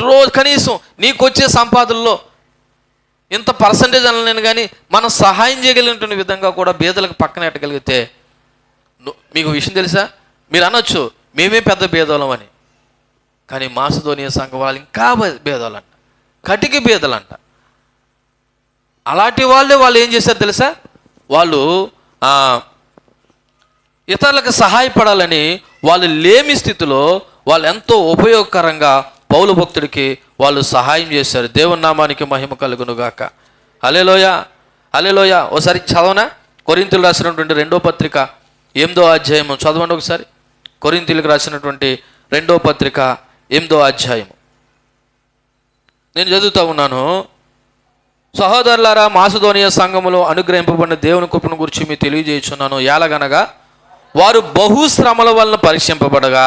రోజు కనీసం నీకు వచ్చే సంపాదనలో ఇంత పర్సంటేజ్ అనలేను కానీ మనం సహాయం చేయగలిగిన విధంగా కూడా బేదలకు పక్కన ఎట్టగలిగితే, మీకు విషయం తెలుసా? మీరు అనొచ్చు మేమే పెద్ద బేదోళం అని, కానీ మాసిదోనియ సంఘం వాళ్ళు ఇంకా బేదోళ్ళంట, కటికి బేదలంట. అలాంటి వాళ్ళు ఏం చేశారు తెలుసా? వాళ్ళు ఇతరులకు సహాయపడాలని వాళ్ళు లేమి స్థితిలో వాళ్ళు ఎంతో ఉపయోగకరంగా పౌలు భక్తుడికి వాళ్ళు సహాయం చేశారు. దేవుని నామానికి మహిమ కలుగును గాక. హల్లెలూయా, హల్లెలూయా. ఒకసారి చదవనా? కొరింథీయులకు రాసినటువంటి 2వ పత్రిక 8వ అధ్యాయము చదవండి ఒకసారి. కొరింథీయులకు రాసినటువంటి 2వ పత్రిక 8వ అధ్యాయము నేను చదువుతూ ఉన్నాను. సహోదరులారా, మాసిదోనియ సంఘములో అనుగ్రహింపబడిన దేవుని కృపను గురించి మీకు తెలియజేయుచున్నాను. ఎలాగనగా వారు బహుశ్రమల వలన పరీక్షింపబడగా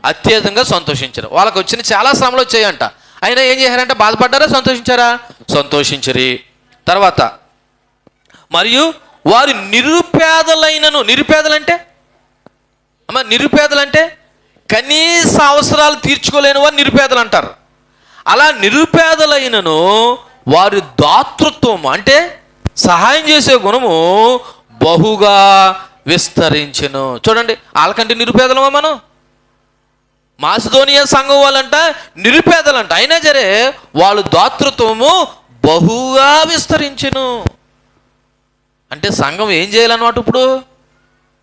అత్యధికంగా సంతోషించారు. వాళ్ళకు వచ్చిన చాలా శ్రమలు వచ్చాయంట. అయినా ఏం చేశారంటే బాధపడ్డారా? సంతోషించారా? సంతోషించరి. తర్వాత మరియు వారు నిరుపేదలంటే కనీస అవసరాలు తీర్చుకోలేని వారు నిరుపేదలు అంటారు. అలా నిరుపేదలైనను వారి దాతృత్వం అంటే సహాయం చేసే గుణము బహుగా విస్తరించెను. చూడండి, వాళ్ళకంటే నిరుపేదలమా మనం? మాసిదోనియ సంఘం వాళ్ళంట నిరుపేదలంట, అయినా సరే వాళ్ళు దాతృత్వము బహుగా విస్తరించెను. అంటే సంఘం ఏం చేయాలన్నమాట? ఇప్పుడు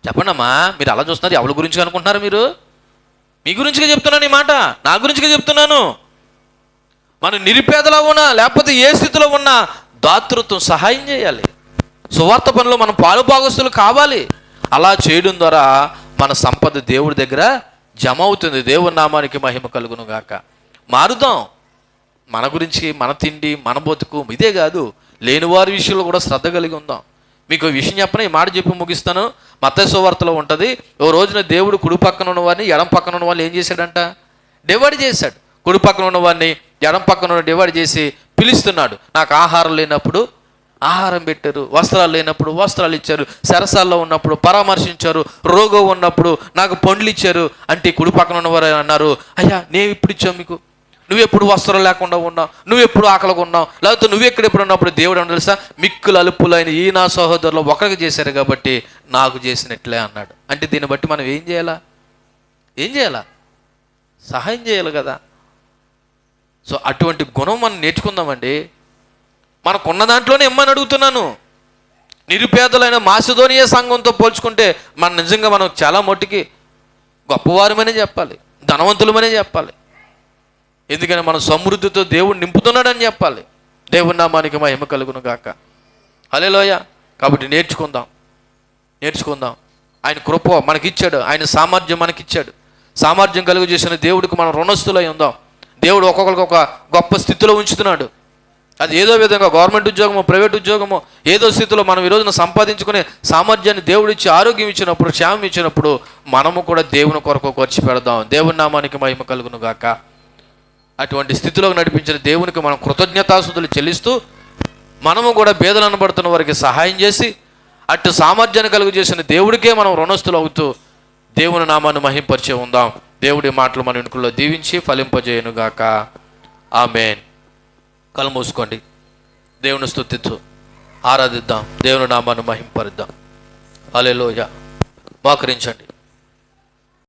చెప్పండమ్మా, మీరు అలా చూస్తున్నారు. ఎవరి గురించి అనుకుంటున్నారు మీరు? మీ గురించిగా చెప్తున్నాను ఈ మాట, నా గురించిగా చెప్తున్నాను. మనం నిరుపేదలో ఉన్నా లేకపోతే ఏ స్థితిలో ఉన్నా దాతృత్వం సహాయం చేయాలి. సువార్త పనిలో మనం పాలుభాగస్తులు కావాలి. అలా చేయడం ద్వారా మన సంపద దేవుడి దగ్గర జమ అవుతుంది. దేవుని నామానికి మహిమ కలుగును గాక. మారుదాం. మన గురించి, మన తిండి, మన బతుకు ఇదే కాదు, లేనివారి విషయంలో కూడా శ్రద్ధ కలిగి ఉందాం. మీకు విషయం చెప్పిన ఈ మాట చెప్పి ముగిస్తాను. మత్తయి సువార్తలో ఉంటుంది. ఓ రోజున దేవుడు కుడి పక్కన ఉన్నవాడిని ఎడం పక్కన ఉన్న వాళ్ళు ఏం చేశాడంట? డివైడ్ చేశాడు. కుడి పక్కన ఉన్నవాడిని ఎడం పక్కన ఉన్న డివైడ్ చేసి పిలుస్తున్నాడు. నాకు ఆహారం లేనప్పుడు ఆహారం పెట్టారు, వస్త్రాలు లేనప్పుడు వస్త్రాలు ఇచ్చారు, సరసాల్లో ఉన్నప్పుడు పరామర్శించారు, రోగం ఉన్నప్పుడు నాకు పండ్లు ఇచ్చారు. అంటే కుడి పక్కన ఉన్నవారు అన్నారు, అయ్యా నేను ఇప్పుడు ఇచ్చావు మీకు, నువ్వెప్పుడు వస్త్రం లేకుండా ఉన్నావు, నువ్వెప్పుడు ఆకలిగా ఉన్నావు, లేకపోతే నువ్వెక్కడెప్పుడు ఉన్నప్పుడు దేవుడు అని తెలుసా, మిక్కులు అలుపులైన ఈ నా సహోదరులు ఒకరికి చేశారు కాబట్టి నాకు చేసినట్లే అన్నాడు. అంటే దీన్ని బట్టి మనం ఏం చేయాలా? సహాయం చేయాలి కదా. సో అటువంటి గుణం మనం నేర్చుకుందామండి. మనకున్న దాంట్లోనే ఇమ్మని అడుగుతున్నాను. నిరుపేదలైన మాసిదోనియ సంఘంతో పోల్చుకుంటే నిజంగా మనం చాలా మట్టుకి గొప్పవారమనే చెప్పాలి, ధనవంతులమనే చెప్పాలి. ఎందుకని మన సమృద్ధితో దేవుడు నింపుతున్నాడని చెప్పాలి. దేవుని నామానికి మహిమ కలుగును గాక. హల్లెలూయా. కాబట్టి నేర్చుకుందాం. ఆయన కృప మనకిచ్చాడు, ఆయన సామర్థ్యం మనకిచ్చాడు. సామర్థ్యం కలుగు చేసిన దేవుడికి మనం రుణస్థులై ఉందాం. దేవుడు ఒక్కొక్కరికి ఒక గొప్ప స్థితిలో ఉంచుతున్నాడు. అది ఏదో విధంగా గవర్నమెంట్ ఉద్యోగమో, ప్రైవేట్ ఉద్యోగమో, ఏదో స్థితిలో మనం ఈ రోజున సంపాదించుకునే సామర్థ్యాన్ని దేవుడిచ్చి ఆరోగ్యం ఇచ్చినప్పుడు, క్షేమం ఇచ్చినప్పుడు మనము కూడా దేవుని కొరకు ఖర్చు పెడదాం. దేవుని నామానికి మహిమ కలుగును గాక. అటువంటి స్థితిలోకి నడిపించిన దేవునికి మనం కృతజ్ఞతాస్తుతులు చెల్లిస్తూ, మనము కూడా బీదలు అనబడుతున్న వారికి సహాయం చేసి, అటు సామర్థ్యాన్ని కలుగు చేసిన దేవుడికే మనం రుణస్థులు అవుతూ దేవుని నామాన్ని మహింపరిచే ఉందాం. దేవుడి మాటలు మన వెనుకల్లో దీవించి ఫలింపజేయనుగాక. ఆమేన్. కళ్ళు మూసుకోండి. దేవుని స్తుతిద్దాం, ఆరాధిద్దాం, దేవుని నామాన్ని మహింపరిద్దాం. హల్లెలూయా. మోకరించండి.